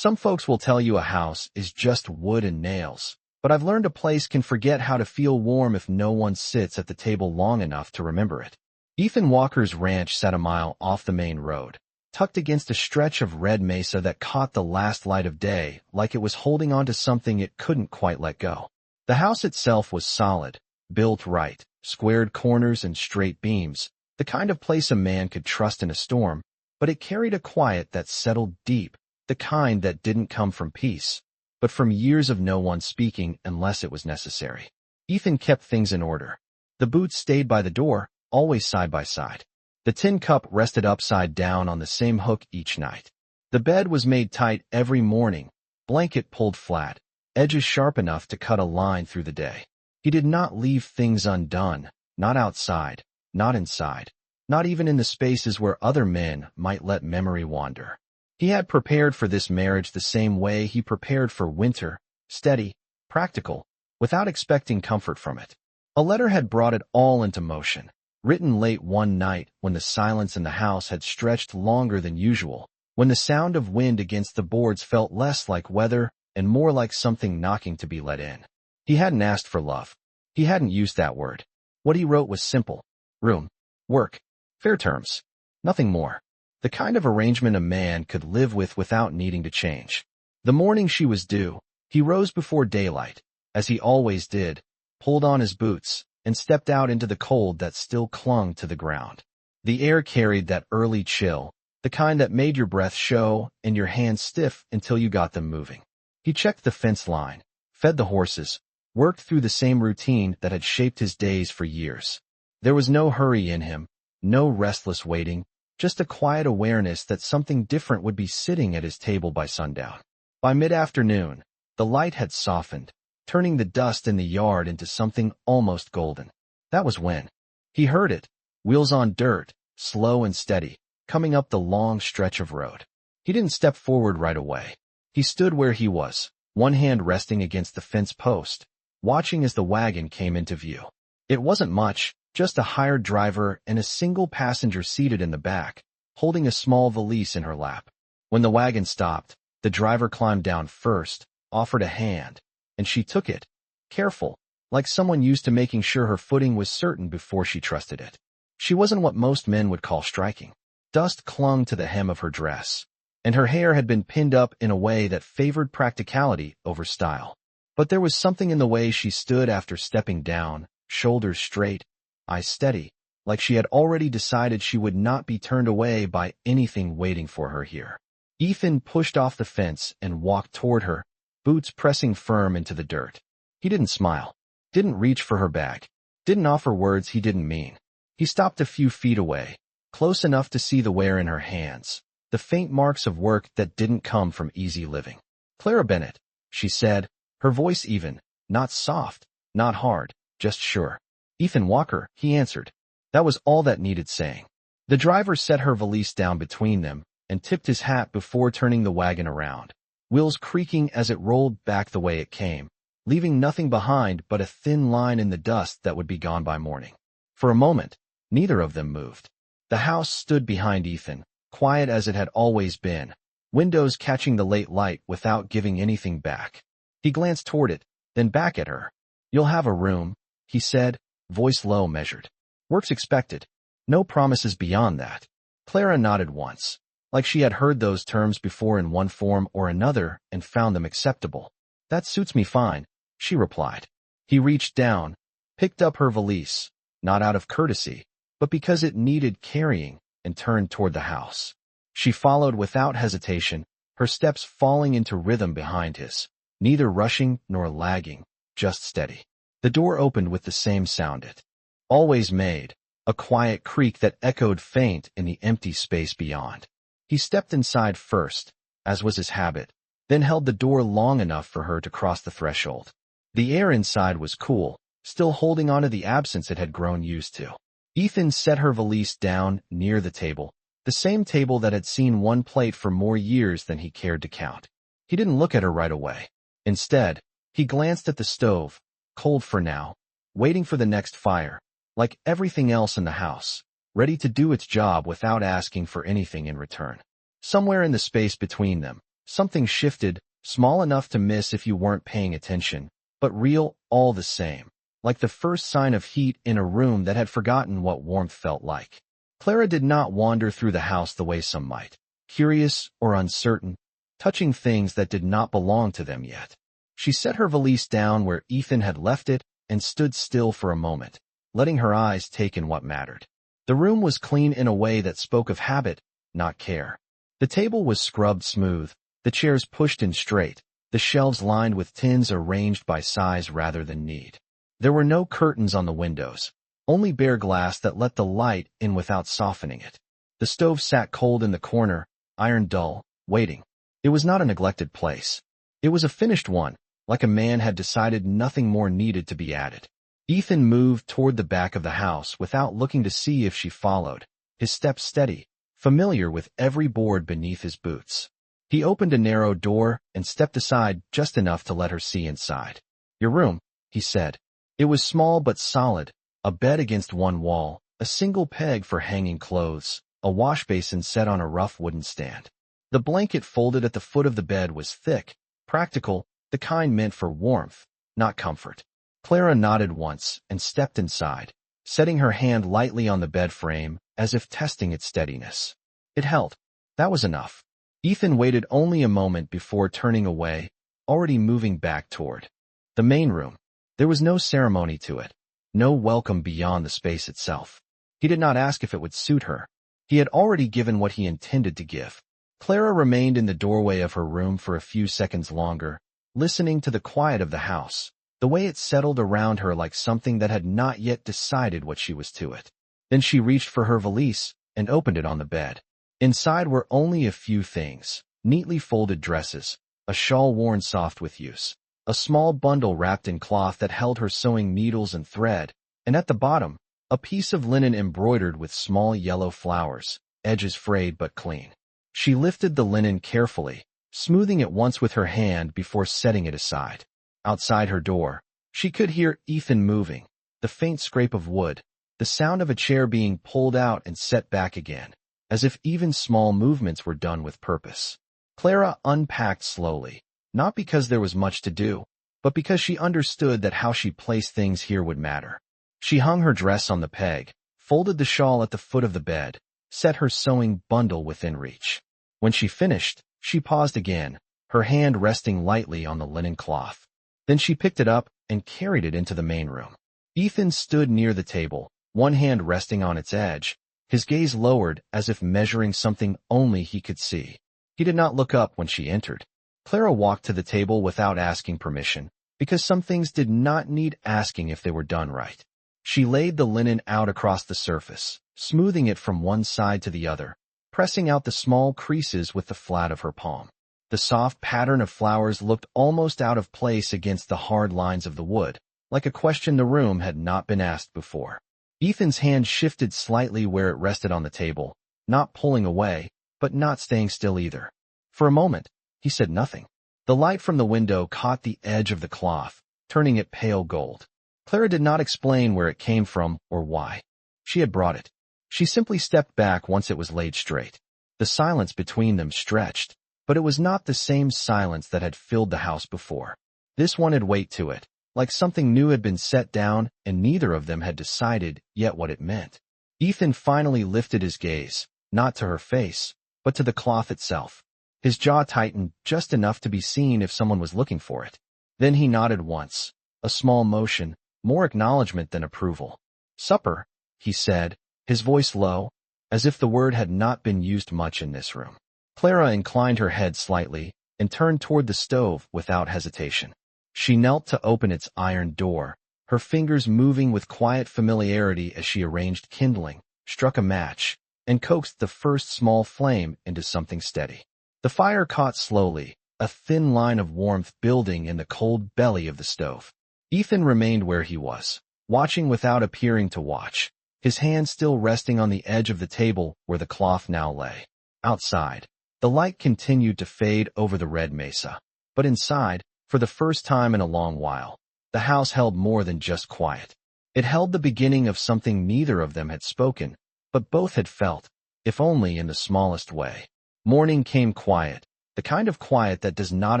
Some folks will tell you a house is just wood and nails, but I've learned a place can forget how to feel warm if no one sits at the table long enough to remember it. Ethan Walker's ranch sat a mile off the main road, tucked against a stretch of red mesa that caught the last light of day like it was holding on to something it couldn't quite let go. The house itself was solid, built right, squared corners and straight beams, the kind of place a man could trust in a storm, but it carried a quiet that settled deep, the kind that didn't come from peace, but from years of no one speaking unless it was necessary. Ethan kept things in order. The boots stayed by the door, always side by side. The tin cup rested upside down on the same hook each night. The bed was made tight every morning, blanket pulled flat, edges sharp enough to cut a line through the day. He did not leave things undone, not outside, not inside, not even in the spaces where other men might let memory wander. He had prepared for this marriage the same way he prepared for winter, steady, practical, without expecting comfort from it. A letter had brought it all into motion, written late one night when the silence in the house had stretched longer than usual, when the sound of wind against the boards felt less like weather and more like something knocking to be let in. He hadn't asked for love. He hadn't used that word. What he wrote was simple. Room, work, fair terms. Nothing more. The kind of arrangement a man could live with without needing to change. The morning she was due, he rose before daylight, as he always did, pulled on his boots, and stepped out into the cold that still clung to the ground. The air carried that early chill, the kind that made your breath show and your hands stiff until you got them moving. He checked the fence line, fed the horses, worked through the same routine that had shaped his days for years. There was no hurry in him, no restless waiting, just a quiet awareness that something different would be sitting at his table by sundown. By mid-afternoon, the light had softened, turning the dust in the yard into something almost golden. That was when he heard it, wheels on dirt, slow and steady, coming up the long stretch of road. He didn't step forward right away. He stood where he was, one hand resting against the fence post, watching as the wagon came into view. It wasn't much, just a hired driver and a single passenger seated in the back, holding a small valise in her lap. When the wagon stopped, the driver climbed down first, offered a hand, and she took it, careful, like someone used to making sure her footing was certain before she trusted it. She wasn't what most men would call striking. Dust clung to the hem of her dress, and her hair had been pinned up in a way that favored practicality over style. But there was something in the way she stood after stepping down, shoulders straight, eyes steady, like she had already decided she would not be turned away by anything waiting for her here. Ethan pushed off the fence and walked toward her, boots pressing firm into the dirt. He didn't smile, didn't reach for her bag, didn't offer words he didn't mean. He stopped a few feet away, close enough to see the wear in her hands, the faint marks of work that didn't come from easy living. Clara Bennett, she said, her voice even, not soft, not hard, just sure. Ethan Walker, he answered. That was all that needed saying. The driver set her valise down between them and tipped his hat before turning the wagon around, wheels creaking as it rolled back the way it came, leaving nothing behind but a thin line in the dust that would be gone by morning. For a moment, neither of them moved. The house stood behind Ethan, quiet as it had always been, windows catching the late light without giving anything back. He glanced toward it, then back at her. You'll have a room, he said, voice low, measured. Work's expected. No promises beyond that. Clara nodded once, like she had heard those terms before in one form or another and found them acceptable. That suits me fine, she replied. He reached down, picked up her valise, not out of courtesy, but because it needed carrying, and turned toward the house. She followed without hesitation, her steps falling into rhythm behind his, neither rushing nor lagging, just steady. The door opened with the same sound it always made, a quiet creak that echoed faint in the empty space beyond. He stepped inside first, as was his habit, then held the door long enough for her to cross the threshold. The air inside was cool, still holding on to the absence it had grown used to. Ethan set her valise down near the table, the same table that had seen one plate for more years than he cared to count. He didn't look at her right away. Instead, he glanced at the stove, cold for now, waiting for the next fire, like everything else in the house, ready to do its job without asking for anything in return. Somewhere in the space between them, Something shifted, small enough to miss if you weren't paying attention, but real all the same, like the first sign of heat in a room that had forgotten what warmth felt like. Clara did not wander through the house the way some might, curious or uncertain, touching things that did not belong to them yet. She set her valise down where Ethan had left it and stood still for a moment, letting her eyes take in what mattered. The room was clean in a way that spoke of habit, not care. The table was scrubbed smooth, the chairs pushed in straight, the shelves lined with tins arranged by size rather than need. There were no curtains on the windows, only bare glass that let the light in without softening it. The stove sat cold in the corner, iron dull, waiting. It was not a neglected place. It was a finished one, like a man had decided nothing more needed to be added. Ethan moved toward the back of the house without looking to see if she followed, his steps steady, familiar with every board beneath his boots. He opened a narrow door and stepped aside just enough to let her see inside. "Your room," he said. It was small but solid, a bed against one wall, a single peg for hanging clothes, a wash basin set on a rough wooden stand. The blanket folded at the foot of the bed was thick, practical, the kind meant for warmth, not comfort. Clara nodded once and stepped inside, setting her hand lightly on the bed frame as if testing its steadiness. It held. That was enough. Ethan waited only a moment before turning away, already moving back toward the main room. There was no ceremony to it, no welcome beyond the space itself. He did not ask if it would suit her. He had already given what he intended to give. Clara remained in the doorway of her room for a few seconds longer, listening to the quiet of the house, the way it settled around her like something that had not yet decided what she was to it. Then she reached for her valise and opened it on the bed. Inside were only a few things: neatly folded dresses, a shawl worn soft with use, a small bundle wrapped in cloth that held her sewing needles and thread, and at the bottom, a piece of linen embroidered with small yellow flowers, edges frayed but clean. She lifted the linen carefully, smoothing it once with her hand before setting it aside. Outside her door, she could hear Ethan moving, the faint scrape of wood, the sound of a chair being pulled out and set back again, as if even small movements were done with purpose. Clara unpacked slowly, not because there was much to do, but because she understood that how she placed things here would matter. She hung her dress on the peg, folded the shawl at the foot of the bed, set her sewing bundle within reach. When she finished, she paused again, her hand resting lightly on the linen cloth. Then she picked it up and carried it into the main room. Ethan stood near the table, one hand resting on its edge, his gaze lowered as if measuring something only he could see. He did not look up when she entered. Clara walked to the table without asking permission, because some things did not need asking if they were done right. She laid the linen out across the surface, smoothing it from one side to the other, pressing out the small creases with the flat of her palm. The soft pattern of flowers looked almost out of place against the hard lines of the wood, like a question the room had not been asked before. Ethan's hand shifted slightly where it rested on the table, not pulling away, but not staying still either. For a moment, he said nothing. The light from the window caught the edge of the cloth, turning it pale gold. Clara did not explain where it came from or why. She had brought it. She simply stepped back once it was laid straight. The silence between them stretched, but it was not the same silence that had filled the house before. This one had weight to it, like something new had been set down and neither of them had decided yet what it meant. Ethan finally lifted his gaze, not to her face, but to the cloth itself. His jaw tightened just enough to be seen if someone was looking for it. Then he nodded once, a small motion, more acknowledgement than approval. "Supper," he said, his voice low, as if the word had not been used much in this room. Clara inclined her head slightly and turned toward the stove without hesitation. She knelt to open its iron door, her fingers moving with quiet familiarity as she arranged kindling, struck a match, and coaxed the first small flame into something steady. The fire caught slowly, a thin line of warmth building in the cold belly of the stove. Ethan remained where he was, watching without appearing to watch, his hand still resting on the edge of the table where the cloth now lay. Outside, the light continued to fade over the red mesa, but inside, for the first time in a long while, the house held more than just quiet. It held the beginning of something neither of them had spoken, but both had felt, if only in the smallest way. Morning came quiet, the kind of quiet that does not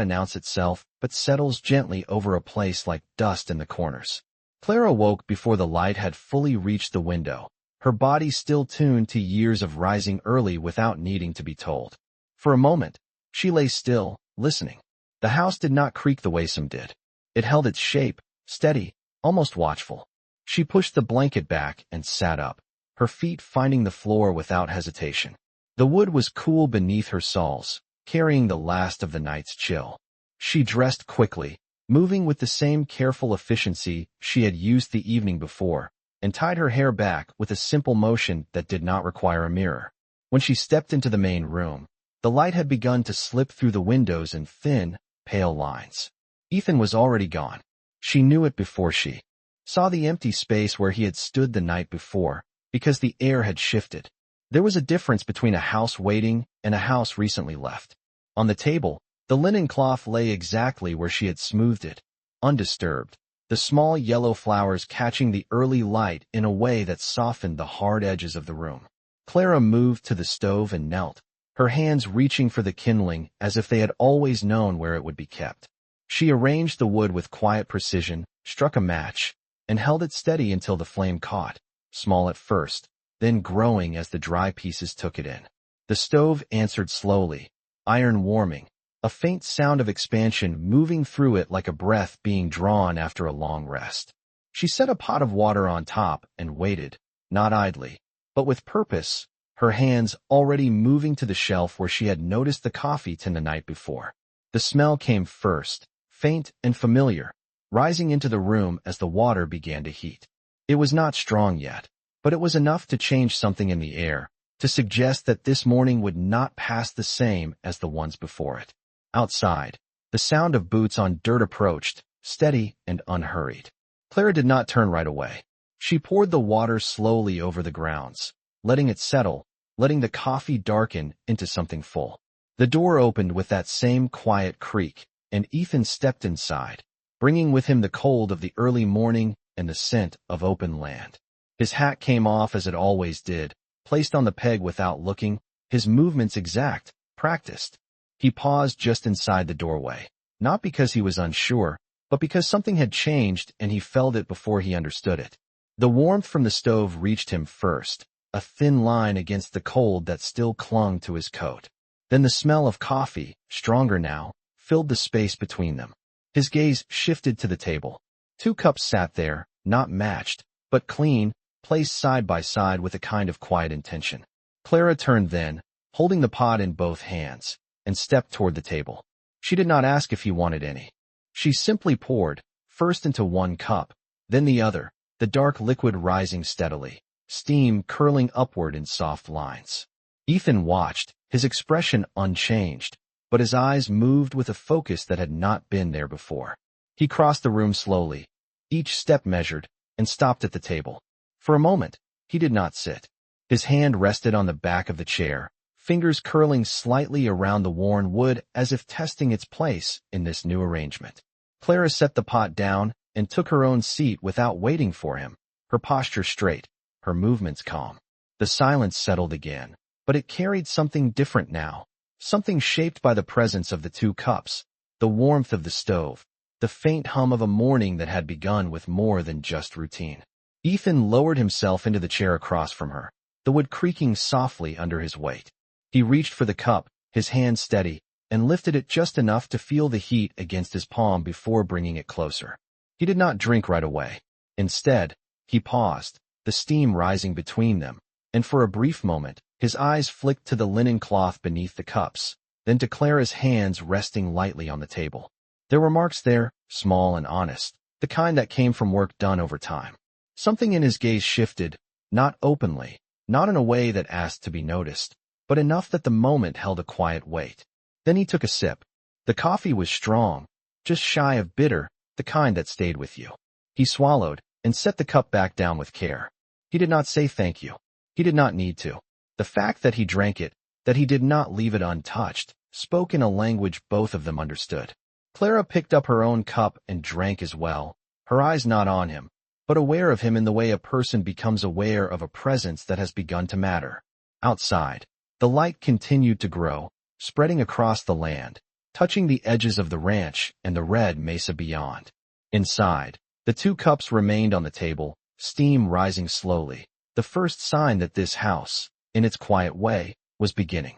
announce itself but settles gently over a place like dust in the corners. Clara woke before the light had fully reached the window, her body still tuned to years of rising early without needing to be told. For a moment, she lay still, listening. The house did not creak the way some did. It held its shape, steady, almost watchful. She pushed the blanket back and sat up, her feet finding the floor without hesitation. The wood was cool beneath her soles, carrying the last of the night's chill. She dressed quickly, moving with the same careful efficiency she had used the evening before, and tied her hair back with a simple motion that did not require a mirror. When she stepped into the main room, the light had begun to slip through the windows in thin, pale lines. Ethan was already gone. She knew it before she saw the empty space where he had stood the night before, because the air had shifted. There was a difference between a house waiting and a house recently left. On the table, the linen cloth lay exactly where she had smoothed it, undisturbed, the small yellow flowers catching the early light in a way that softened the hard edges of the room. Clara moved to the stove and knelt, her hands reaching for the kindling as if they had always known where it would be kept. She arranged the wood with quiet precision, struck a match, and held it steady until the flame caught, small at first, then growing as the dry pieces took it in. The stove answered slowly, iron warming, a faint sound of expansion moving through it like a breath being drawn after a long rest. She set a pot of water on top and waited, not idly, but with purpose, her hands already moving to the shelf where she had noticed the coffee tin the night before. The smell came first, faint and familiar, rising into the room as the water began to heat. It was not strong yet, but it was enough to change something in the air, to suggest that this morning would not pass the same as the ones before it. Outside, the sound of boots on dirt approached, steady and unhurried. Clara did not turn right away. She poured the water slowly over the grounds, letting it settle, letting the coffee darken into something full. The door opened with that same quiet creak, and Ethan stepped inside, bringing with him the cold of the early morning and the scent of open land. His hat came off as it always did, placed on the peg without looking, his movements exact, practiced. He paused just inside the doorway, not because he was unsure, but because something had changed and he felt it before he understood it. The warmth from the stove reached him first, a thin line against the cold that still clung to his coat. Then the smell of coffee, stronger now, filled the space between them. His gaze shifted to the table. 2 cups sat there, not matched, but clean, placed side by side with a kind of quiet intention. Clara turned then, holding the pot in both hands, and stepped toward the table. She did not ask if he wanted any. She simply poured, first into 1 cup, then the other, the dark liquid rising steadily, steam curling upward in soft lines. Ethan watched, his expression unchanged, but his eyes moved with a focus that had not been there before. He crossed the room slowly, each step measured, and stopped at the table. For a moment, he did not sit. His hand rested on the back of the chair, fingers curling slightly around the worn wood as if testing its place in this new arrangement. Clara set the pot down and took her own seat without waiting for him, her posture straight, her movements calm. The silence settled again, but it carried something different now, something shaped by the presence of the 2 cups, the warmth of the stove, the faint hum of a morning that had begun with more than just routine. Ethan lowered himself into the chair across from her, the wood creaking softly under his weight. He reached for the cup, his hand steady, and lifted it just enough to feel the heat against his palm before bringing it closer. He did not drink right away. Instead, he paused, the steam rising between them, and for a brief moment, his eyes flicked to the linen cloth beneath the cups, then to Clara's hands resting lightly on the table. There were marks there, small and honest, the kind that came from work done over time. Something in his gaze shifted, not openly, not in a way that asked to be noticed, but enough that the moment held a quiet weight. Then he took a sip. The coffee was strong, just shy of bitter, the kind that stayed with you. He swallowed and set the cup back down with care. He did not say thank you. He did not need to. The fact that he drank it, that he did not leave it untouched, spoke in a language both of them understood. Clara picked up her own cup and drank as well, her eyes not on him, but aware of him in the way a person becomes aware of a presence that has begun to matter. Outside, the light continued to grow, spreading across the land, touching the edges of the ranch and the red mesa beyond. Inside, the two cups remained on the table, steam rising slowly, the first sign that this house, in its quiet way, was beginning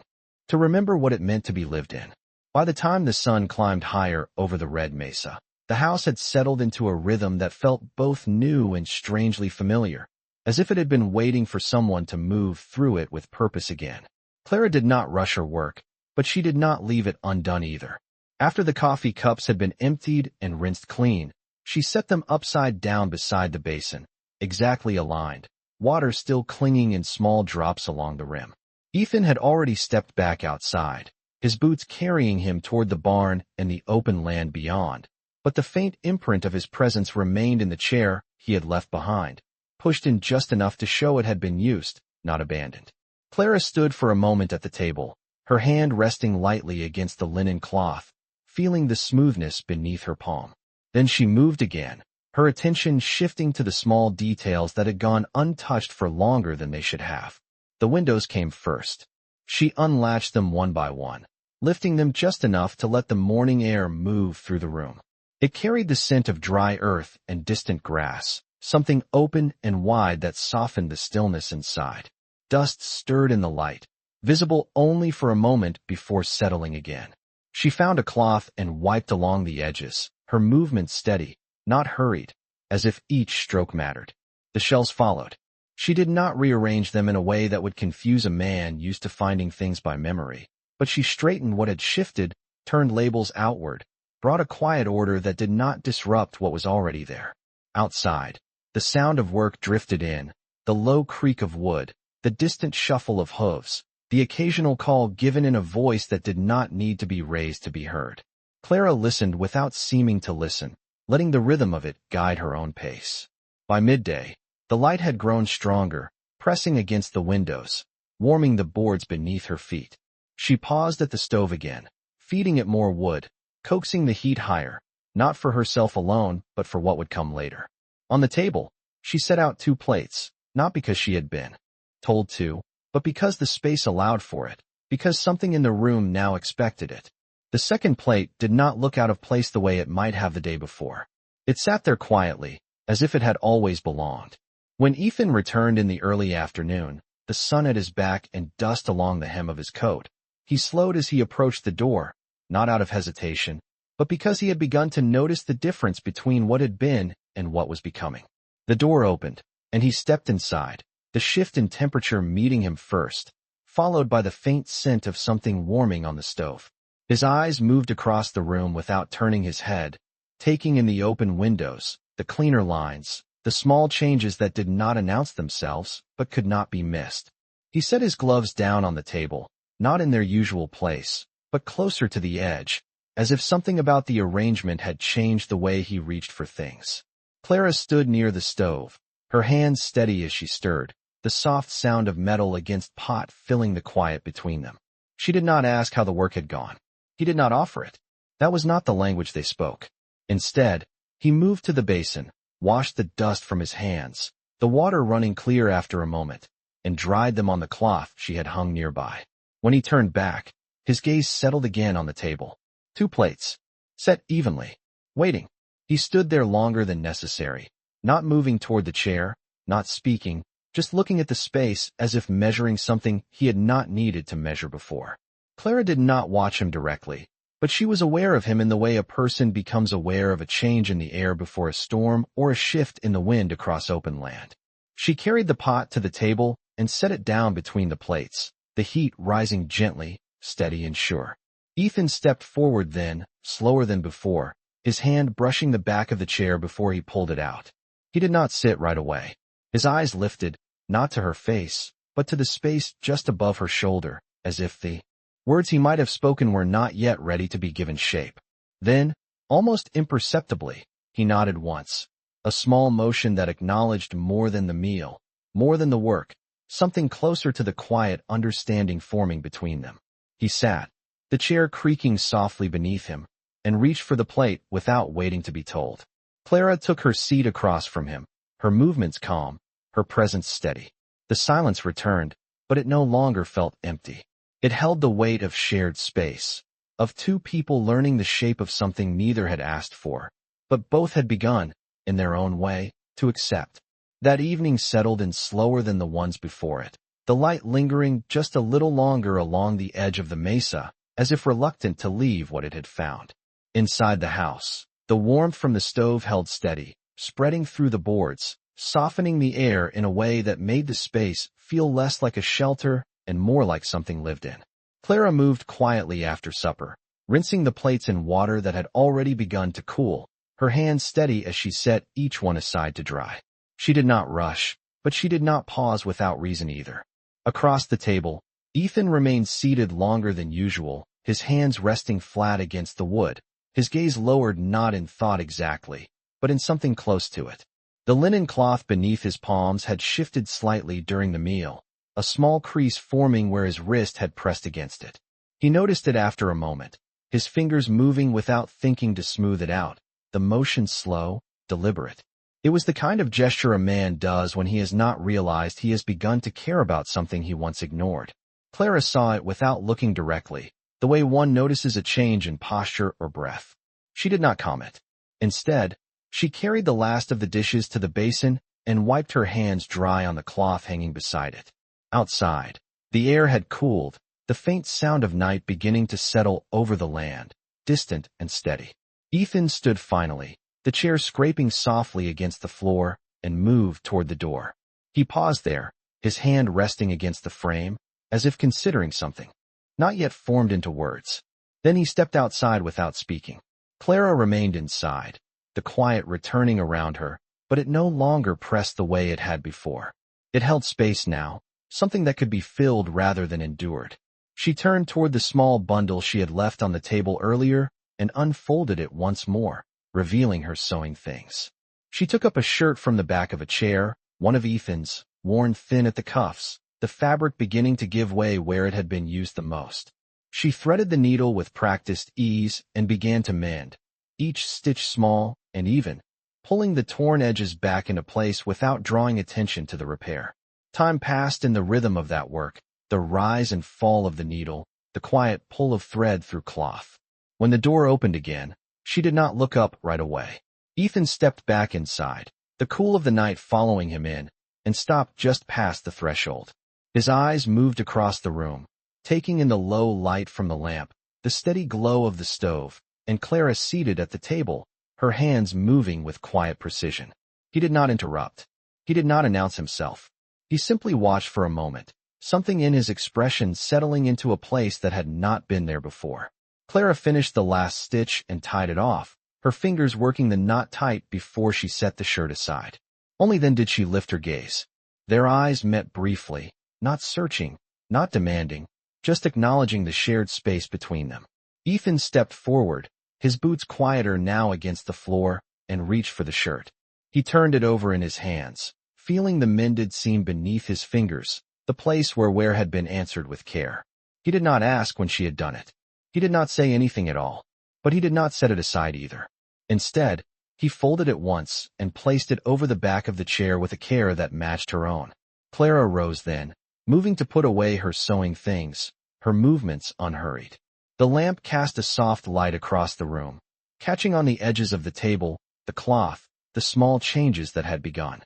to remember what it meant to be lived in. By the time the sun climbed higher over the red mesa, the house had settled into a rhythm that felt both new and strangely familiar, as if it had been waiting for someone to move through it with purpose again. Clara did not rush her work, but she did not leave it undone either. After the coffee cups had been emptied and rinsed clean, she set them upside down beside the basin, exactly aligned, water still clinging in small drops along the rim. Ethan had already stepped back outside, his boots carrying him toward the barn and the open land beyond, but the faint imprint of his presence remained in the chair he had left behind, pushed in just enough to show it had been used, not abandoned. Clara stood for a moment at the table, her hand resting lightly against the linen cloth, feeling the smoothness beneath her palm. Then she moved again, her attention shifting to the small details that had gone untouched for longer than they should have. The windows came first. She unlatched them one by one, lifting them just enough to let the morning air move through the room. It carried the scent of dry earth and distant grass, something open and wide that softened the stillness inside. Dust stirred in the light, visible only for a moment before settling again. She found a cloth and wiped along the edges, her movement steady, not hurried, as if each stroke mattered. The shells followed. She did not rearrange them in a way that would confuse a man used to finding things by memory, but she straightened what had shifted, turned labels outward, brought a quiet order that did not disrupt what was already there. Outside, the sound of work drifted in, the low creak of wood, the distant shuffle of hooves, the occasional call given in a voice that did not need to be raised to be heard. Clara listened without seeming to listen, letting the rhythm of it guide her own pace. By midday, the light had grown stronger, pressing against the windows, warming the boards beneath her feet. She paused at the stove again, feeding it more wood, coaxing the heat higher, not for herself alone, but for what would come later. On the table, she set out 2 plates, not because she had been told to, but because the space allowed for it, because something in the room now expected it. The second plate did not look out of place the way it might have the day before. It sat there quietly, as if it had always belonged. When Ethan returned in the early afternoon, the sun at his back and dust along the hem of his coat, he slowed as he approached the door, not out of hesitation, but because he had begun to notice the difference between what had been and what was becoming. The door opened, and he stepped inside, the shift in temperature meeting him first, followed by the faint scent of something warming on the stove. His eyes moved across the room without turning his head, taking in the open windows, the cleaner lines, the small changes that did not announce themselves but could not be missed. He set his gloves down on the table, not in their usual place, but closer to the edge, as if something about the arrangement had changed the way he reached for things. Clara stood near the stove, her hands steady as she stirred, the soft sound of metal against pot filling the quiet between them. She did not ask how the work had gone. He did not offer it. That was not the language they spoke. Instead, he moved to the basin, washed the dust from his hands, the water running clear after a moment, and dried them on the cloth she had hung nearby. When he turned back, his gaze settled again on the table. 2 plates, set evenly, waiting. He stood there longer than necessary, not moving toward the chair, not speaking, just looking at the space as if measuring something he had not needed to measure before. Clara did not watch him directly, but she was aware of him in the way a person becomes aware of a change in the air before a storm or a shift in the wind across open land. She carried the pot to the table and set it down between the plates, the heat rising gently, steady and sure. Ethan stepped forward then, slower than before, his hand brushing the back of the chair before he pulled it out. He did not sit right away. His eyes lifted, not to her face, but to the space just above her shoulder, as if the words he might have spoken were not yet ready to be given shape. Then, almost imperceptibly, he nodded once, a small motion that acknowledged more than the meal, more than the work, something closer to the quiet understanding forming between them. He sat, the chair creaking softly beneath him, and reached for the plate without waiting to be told. Clara took her seat across from him, her movements calm, her presence steady. The silence returned, but it no longer felt empty. It held the weight of shared space, of two people learning the shape of something neither had asked for, but both had begun, in their own way, to accept. That evening settled in slower than the ones before it, the light lingering just a little longer along the edge of the mesa, as if reluctant to leave what it had found. Inside the house, the warmth from the stove held steady, spreading through the boards, softening the air in a way that made the space feel less like a shelter and more like something lived in. Clara moved quietly after supper, rinsing the plates in water that had already begun to cool, her hands steady as she set each one aside to dry. She did not rush, but she did not pause without reason either. Across the table, Ethan remained seated longer than usual, his hands resting flat against the wood, his gaze lowered not in thought exactly, but in something close to it. The linen cloth beneath his palms had shifted slightly during the meal, a small crease forming where his wrist had pressed against it. He noticed it after a moment, his fingers moving without thinking to smooth it out, the motion slow, deliberate. It was the kind of gesture a man does when he has not realized he has begun to care about something he once ignored. Clara saw it without looking directly, the way one notices a change in posture or breath. She did not comment. Instead, she carried the last of the dishes to the basin and wiped her hands dry on the cloth hanging beside it. Outside, the air had cooled, the faint sound of night beginning to settle over the land, distant and steady. Ethan stood finally, the chair scraping softly against the floor, and moved toward the door. He paused there, his hand resting against the frame, as if considering something, not yet formed into words. Then he stepped outside without speaking. Clara remained inside, the quiet returning around her, but it no longer pressed the way it had before. It held space now, something that could be filled rather than endured. She turned toward the small bundle she had left on the table earlier and unfolded it once more, revealing her sewing things. She took up a shirt from the back of a chair, one of Ethan's, worn thin at the cuffs, the fabric beginning to give way where it had been used the most. She threaded the needle with practiced ease and began to mend, each stitch small and even, pulling the torn edges back into place without drawing attention to the repair. Time passed in the rhythm of that work, the rise and fall of the needle, the quiet pull of thread through cloth. When the door opened again, she did not look up right away. Ethan stepped back inside, the cool of the night following him in, and stopped just past the threshold. His eyes moved across the room, taking in the low light from the lamp, the steady glow of the stove, and Clara seated at the table, her hands moving with quiet precision. He did not interrupt. He did not announce himself. He simply watched for a moment, something in his expression settling into a place that had not been there before. Clara finished the last stitch and tied it off, her fingers working the knot tight before she set the shirt aside. Only then did she lift her gaze. Their eyes met briefly, not searching, not demanding, just acknowledging the shared space between them. Ethan stepped forward, his boots quieter now against the floor, and reached for the shirt. He turned it over in his hands, feeling the mended seam beneath his fingers, the place where wear had been answered with care. He did not ask when she had done it. He did not say anything at all, but he did not set it aside either. Instead, he folded it once and placed it over the back of the chair with a care that matched her own. Clara rose then, moving to put away her sewing things, her movements unhurried. The lamp cast a soft light across the room, catching on the edges of the table, the cloth, the small changes that had begun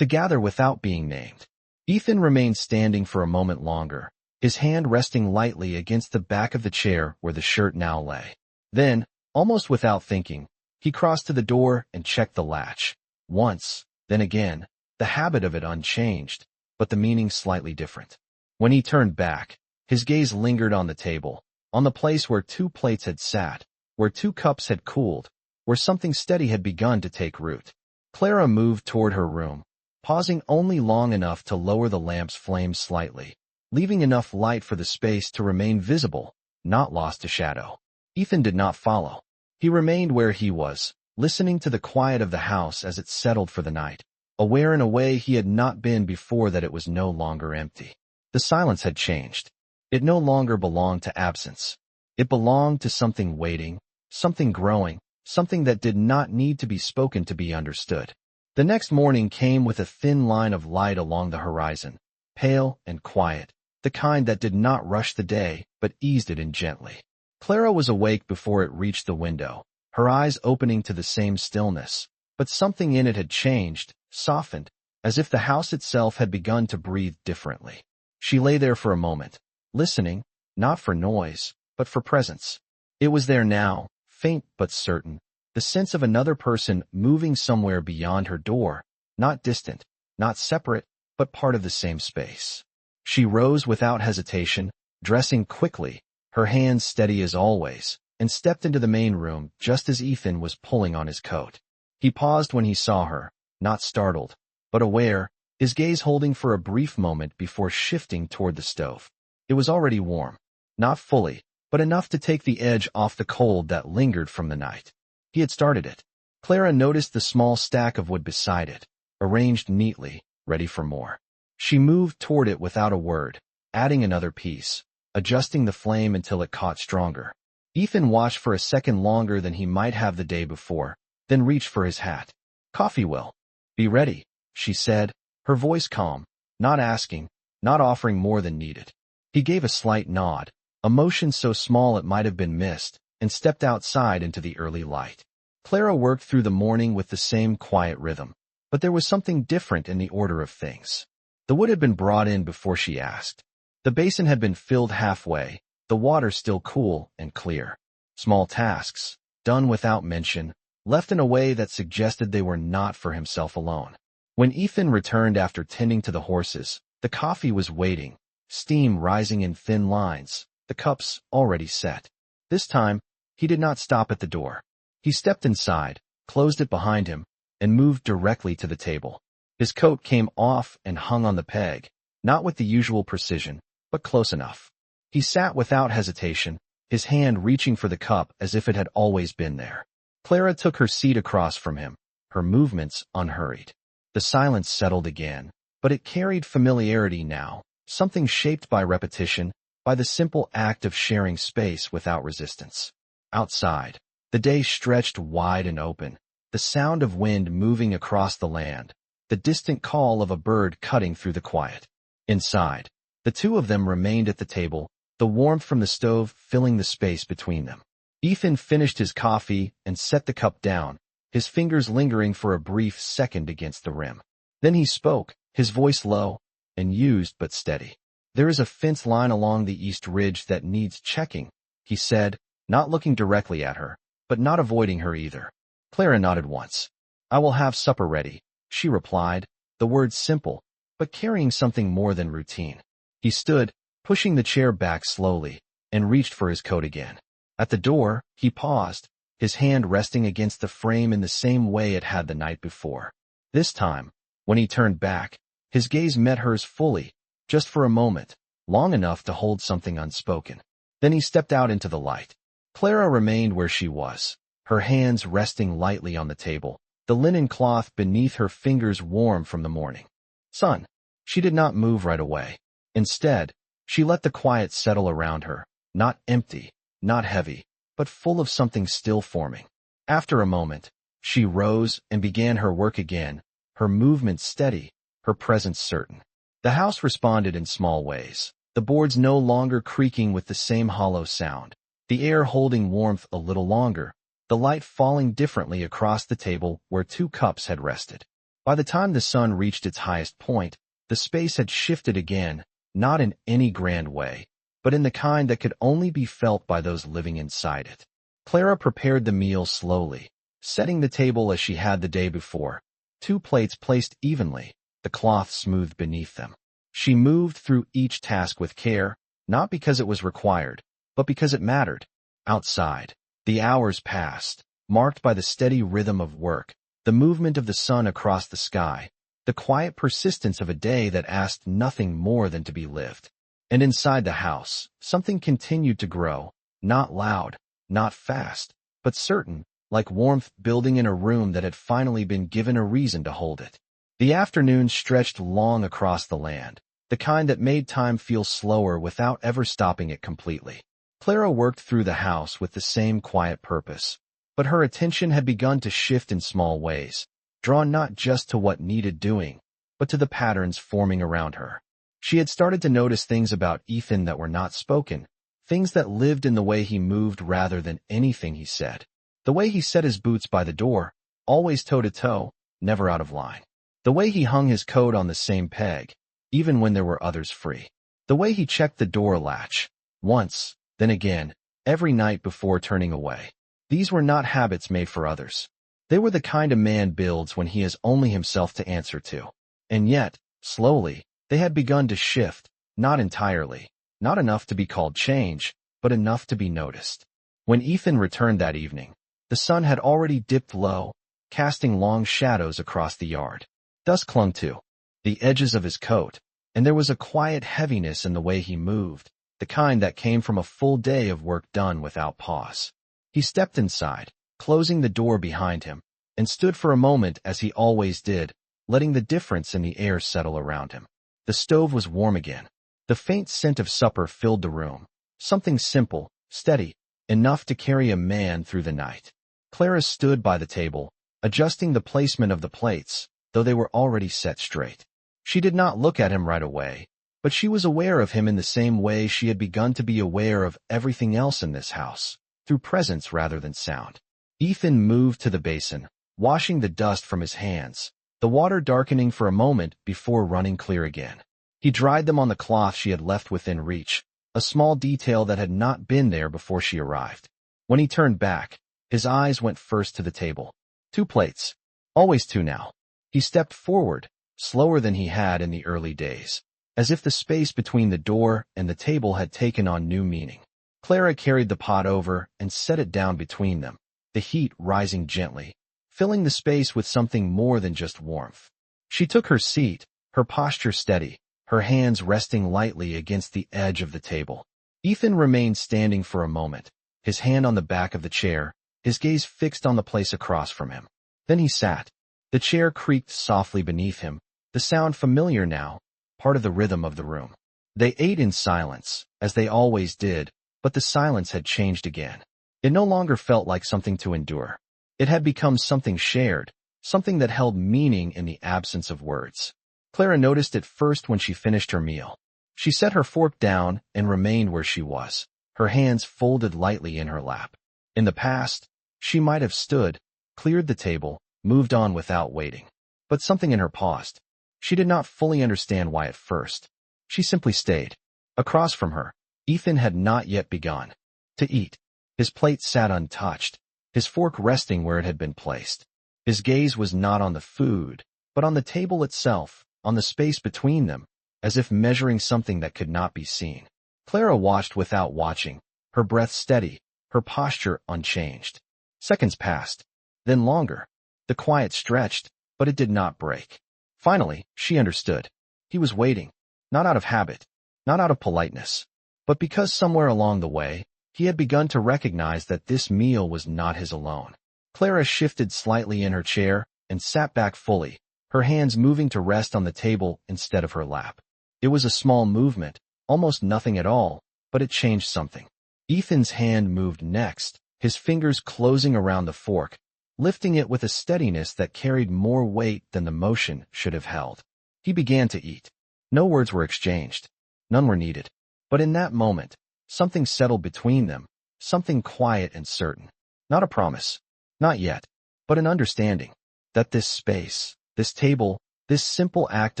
to gather without being named. Ethan remained standing for a moment longer, his hand resting lightly against the back of the chair where the shirt now lay. Then, almost without thinking, he crossed to the door and checked the latch. Once, then again, the habit of it unchanged, but the meaning slightly different. When he turned back, his gaze lingered on the table, on the place where two plates had sat, where two cups had cooled, where something steady had begun to take root. Clara moved toward her room, pausing only long enough to lower the lamp's flame slightly, leaving enough light for the space to remain visible, not lost to shadow. Ethan did not follow. He remained where he was, listening to the quiet of the house as it settled for the night, aware in a way he had not been before that it was no longer empty. The silence had changed. It no longer belonged to absence. It belonged to something waiting, something growing, something that did not need to be spoken to be understood. The next morning came with a thin line of light along the horizon, pale and quiet, the kind that did not rush the day, but eased it in gently. Clara was awake before it reached the window, her eyes opening to the same stillness, but something in it had changed, softened, as if the house itself had begun to breathe differently. She lay there for a moment, listening, not for noise, but for presence. It was there now, faint but certain, the sense of another person moving somewhere beyond her door, not distant, not separate, but part of the same space. She rose without hesitation, dressing quickly, her hands steady as always, and stepped into the main room just as Ethan was pulling on his coat. He paused when he saw her, not startled, but aware, his gaze holding for a brief moment before shifting toward the stove. It was already warm. Not fully, but enough to take the edge off the cold that lingered from the night. He had started it. Clara noticed the small stack of wood beside it, arranged neatly, ready for more. She moved toward it without a word, adding another piece, adjusting the flame until it caught stronger. Ethan watched for a second longer than he might have the day before, then reached for his hat. "Coffee will be ready," she said, her voice calm, not asking, not offering more than needed. He gave a slight nod, a motion so small it might have been missed, and stepped outside into the early light. Clara worked through the morning with the same quiet rhythm, but there was something different in the order of things. The wood had been brought in before she asked. The basin had been filled halfway, the water still cool and clear. Small tasks, done without mention, left in a way that suggested they were not for himself alone. When Ethan returned after tending to the horses, the coffee was waiting, steam rising in thin lines, the cups already set. This time, he did not stop at the door. He stepped inside, closed it behind him, and moved directly to the table. His coat came off and hung on the peg, not with the usual precision, but close enough. He sat without hesitation, his hand reaching for the cup as if it had always been there. Clara took her seat across from him, her movements unhurried. The silence settled again, but it carried familiarity now, something shaped by repetition, by the simple act of sharing space without resistance. Outside, the day stretched wide and open, the sound of wind moving across the land, the distant call of a bird cutting through the quiet. Inside, the two of them remained at the table, the warmth from the stove filling the space between them. Ethan finished his coffee and set the cup down, his fingers lingering for a brief second against the rim. Then he spoke, his voice low and used but steady. "There is a fence line along the east ridge that needs checking," he said, not looking directly at her, but not avoiding her either. Clara nodded once. "I will have supper ready," she replied, the words simple, but carrying something more than routine. He stood, pushing the chair back slowly, and reached for his coat again. At the door, he paused, his hand resting against the frame in the same way it had the night before. This time, when he turned back, his gaze met hers fully, just for a moment, long enough to hold something unspoken. Then he stepped out into the light. Clara remained where she was, her hands resting lightly on the table, the linen cloth beneath her fingers warm from the morning sun. She did not move right away. Instead, she let the quiet settle around her, not empty, not heavy, but full of something still forming. After a moment, she rose and began her work again, her movements steady, her presence certain. The house responded in small ways, the boards no longer creaking with the same hollow sound, the air holding warmth a little longer, the light falling differently across the table where two cups had rested. By the time the sun reached its highest point, the space had shifted again, not in any grand way, but in the kind that could only be felt by those living inside it. Clara prepared the meal slowly, setting the table as she had the day before, two plates placed evenly, the cloth smoothed beneath them. She moved through each task with care, not because it was required, but because it mattered. Outside, the hours passed, marked by the steady rhythm of work, the movement of the sun across the sky, the quiet persistence of a day that asked nothing more than to be lived. And inside the house, something continued to grow, not loud, not fast, but certain, like warmth building in a room that had finally been given a reason to hold it. The afternoon stretched long across the land, the kind that made time feel slower without ever stopping it completely. Clara worked through the house with the same quiet purpose, but her attention had begun to shift in small ways, drawn not just to what needed doing, but to the patterns forming around her. She had started to notice things about Ethan that were not spoken, things that lived in the way he moved rather than anything he said. The way he set his boots by the door, always toe-to-toe, never out of line. The way he hung his coat on the same peg, even when there were others free. The way he checked the door latch, once, then again, every night before turning away. These were not habits made for others. They were the kind a man builds when he has only himself to answer to. And yet, slowly, they had begun to shift, not entirely, not enough to be called change, but enough to be noticed. When Ethan returned that evening, the sun had already dipped low, casting long shadows across the yard. Dust clung to the edges of his coat, and there was a quiet heaviness in the way he moved, the kind that came from a full day of work done without pause. He stepped inside, closing the door behind him, and stood for a moment as he always did, letting the difference in the air settle around him. The stove was warm again. The faint scent of supper filled the room, something simple, steady, enough to carry a man through the night. Clara stood by the table, adjusting the placement of the plates, though they were already set straight. She did not look at him right away, but she was aware of him in the same way she had begun to be aware of everything else in this house, through presence rather than sound. Ethan moved to the basin, washing the dust from his hands, the water darkening for a moment before running clear again. He dried them on the cloth she had left within reach, a small detail that had not been there before she arrived. When he turned back, his eyes went first to the table. 2 plates. Always 2 now. He stepped forward, slower than he had in the early days, as if the space between the door and the table had taken on new meaning. Clara carried the pot over and set it down between them, the heat rising gently, filling the space with something more than just warmth. She took her seat, her posture steady, her hands resting lightly against the edge of the table. Ethan remained standing for a moment, his hand on the back of the chair, his gaze fixed on the place across from him. Then he sat. The chair creaked softly beneath him, the sound familiar now, part of the rhythm of the room. They ate in silence, as they always did, but the silence had changed again. It no longer felt like something to endure. It had become something shared, something that held meaning in the absence of words. Clara noticed it first when she finished her meal. She set her fork down and remained where she was, her hands folded lightly in her lap. In the past, she might have stood, cleared the table, moved on without waiting. But something in her paused. She did not fully understand why at first. She simply stayed. Across from her, Ethan had not yet begun to eat. His plate sat untouched, his fork resting where it had been placed. His gaze was not on the food, but on the table itself, on the space between them, as if measuring something that could not be seen. Clara watched without watching, her breath steady, her posture unchanged. Seconds passed, then longer. The quiet stretched, but it did not break. Finally, she understood. He was waiting, not out of habit, not out of politeness, but because somewhere along the way, he had begun to recognize that this meal was not his alone. Clara shifted slightly in her chair and sat back fully, her hands moving to rest on the table instead of her lap. It was a small movement, almost nothing at all, but it changed something. Ethan's hand moved next, his fingers closing around the fork, lifting it with a steadiness that carried more weight than the motion should have held. He began to eat. No words were exchanged. None were needed. But in that moment, something settled between them, something quiet and certain. Not a promise, not yet, but an understanding that this space, this table, this simple act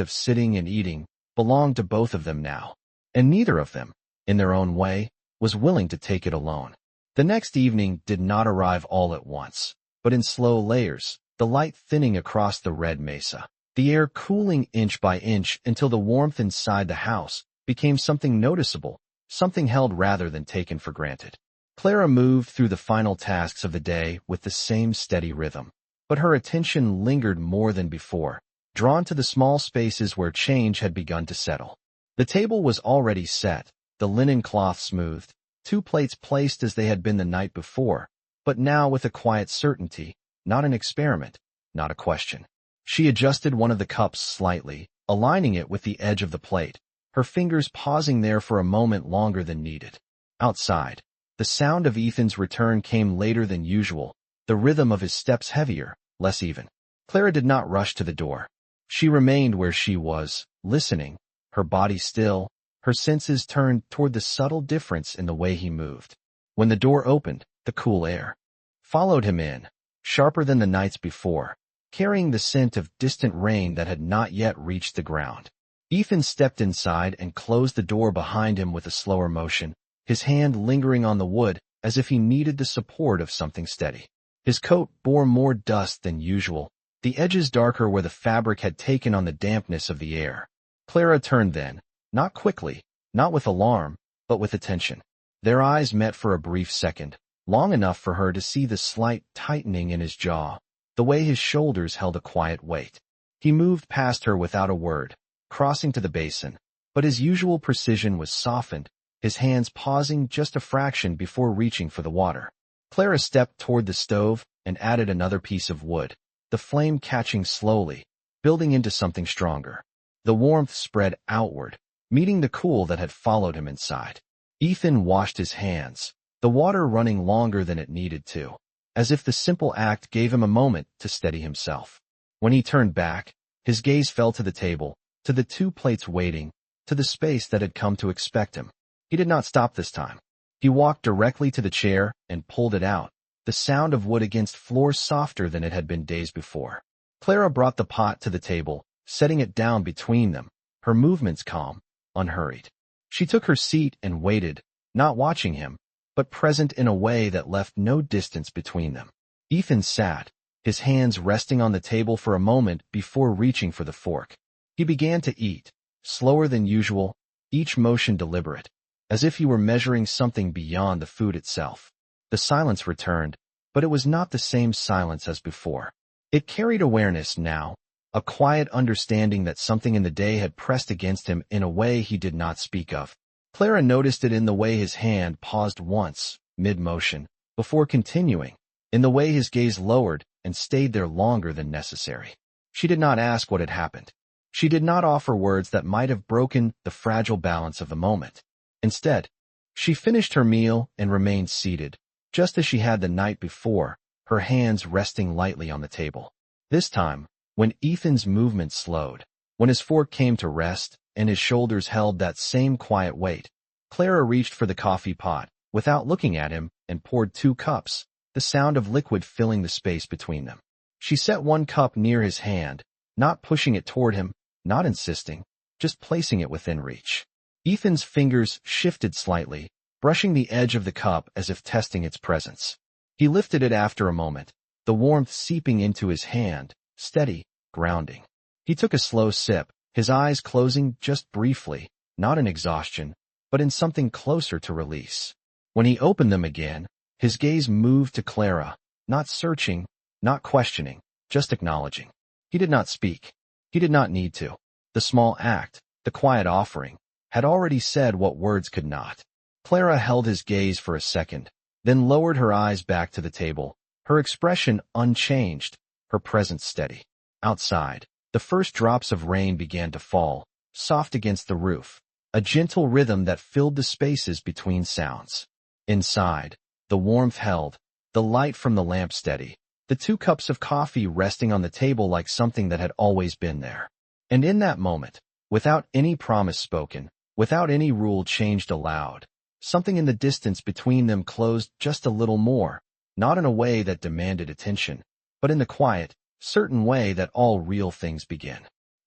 of sitting and eating belonged to both of them now, and neither of them, in their own way, was willing to take it alone. The next evening did not arrive all at once, but in slow layers, the light thinning across the red mesa, the air cooling inch by inch until the warmth inside the house became something noticeable, something held rather than taken for granted. Clara moved through the final tasks of the day with the same steady rhythm, but her attention lingered more than before, drawn to the small spaces where change had begun to settle. The table was already set, the linen cloth smoothed, 2 plates placed as they had been the night before, but now with a quiet certainty, not an experiment, not a question. She adjusted one of the cups slightly, aligning it with the edge of the plate, her fingers pausing there for a moment longer than needed. Outside, the sound of Ethan's return came later than usual, the rhythm of his steps heavier, less even. Clara did not rush to the door. She remained where she was, listening, her body still, her senses turned toward the subtle difference in the way he moved. When the door opened, the cool air followed him in, sharper than the nights before, carrying the scent of distant rain that had not yet reached the ground. Ethan stepped inside and closed the door behind him with a slower motion, his hand lingering on the wood as if he needed the support of something steady. His coat bore more dust than usual, the edges darker where the fabric had taken on the dampness of the air. Clara turned then, not quickly, not with alarm, but with attention. Their eyes met for a brief second, long enough for her to see the slight tightening in his jaw, the way his shoulders held a quiet weight. He moved past her without a word, crossing to the basin, but his usual precision was softened, his hands pausing just a fraction before reaching for the water. Clara stepped toward the stove and added another piece of wood, the flame catching slowly, building into something stronger. The warmth spread outward, meeting the cool that had followed him inside. Ethan washed his hands, the water running longer than it needed to, as if the simple act gave him a moment to steady himself. When he turned back, his gaze fell to the table, to the 2 plates waiting, to the space that had come to expect him. He did not stop this time. He walked directly to the chair and pulled it out, the sound of wood against floor softer than it had been days before. Clara brought the pot to the table, setting it down between them, her movements calm, unhurried. She took her seat and waited, not watching him, but present in a way that left no distance between them. Ethan sat, his hands resting on the table for a moment before reaching for the fork. He began to eat, slower than usual, each motion deliberate, as if he were measuring something beyond the food itself. The silence returned, but it was not the same silence as before. It carried awareness now, a quiet understanding that something in the day had pressed against him in a way he did not speak of. Clara noticed it in the way his hand paused once, mid-motion, before continuing, in the way his gaze lowered and stayed there longer than necessary. She did not ask what had happened. She did not offer words that might have broken the fragile balance of the moment. Instead, she finished her meal and remained seated, just as she had the night before, her hands resting lightly on the table. This time, when Ethan's movement slowed, when his fork came to rest and his shoulders held that same quiet weight, Clara reached for the coffee pot, without looking at him, and poured 2 cups, the sound of liquid filling the space between them. She set 1 cup near his hand, not pushing it toward him, not insisting, just placing it within reach. Ethan's fingers shifted slightly, brushing the edge of the cup as if testing its presence. He lifted it after a moment, the warmth seeping into his hand, steady, grounding. He took a slow sip, his eyes closing just briefly, not in exhaustion, but in something closer to release. When he opened them again, his gaze moved to Clara, not searching, not questioning, just acknowledging. He did not speak. He did not need to. The small act, the quiet offering, had already said what words could not. Clara held his gaze for a second, then lowered her eyes back to the table, her expression unchanged, her presence steady. Outside, the first drops of rain began to fall, soft against the roof, a gentle rhythm that filled the spaces between sounds. Inside, the warmth held, the light from the lamp steady, the 2 cups of coffee resting on the table like something that had always been there. And in that moment, without any promise spoken, without any rule changed aloud, something in the distance between them closed just a little more, not in a way that demanded attention, but in the quiet, certain way that all real things begin.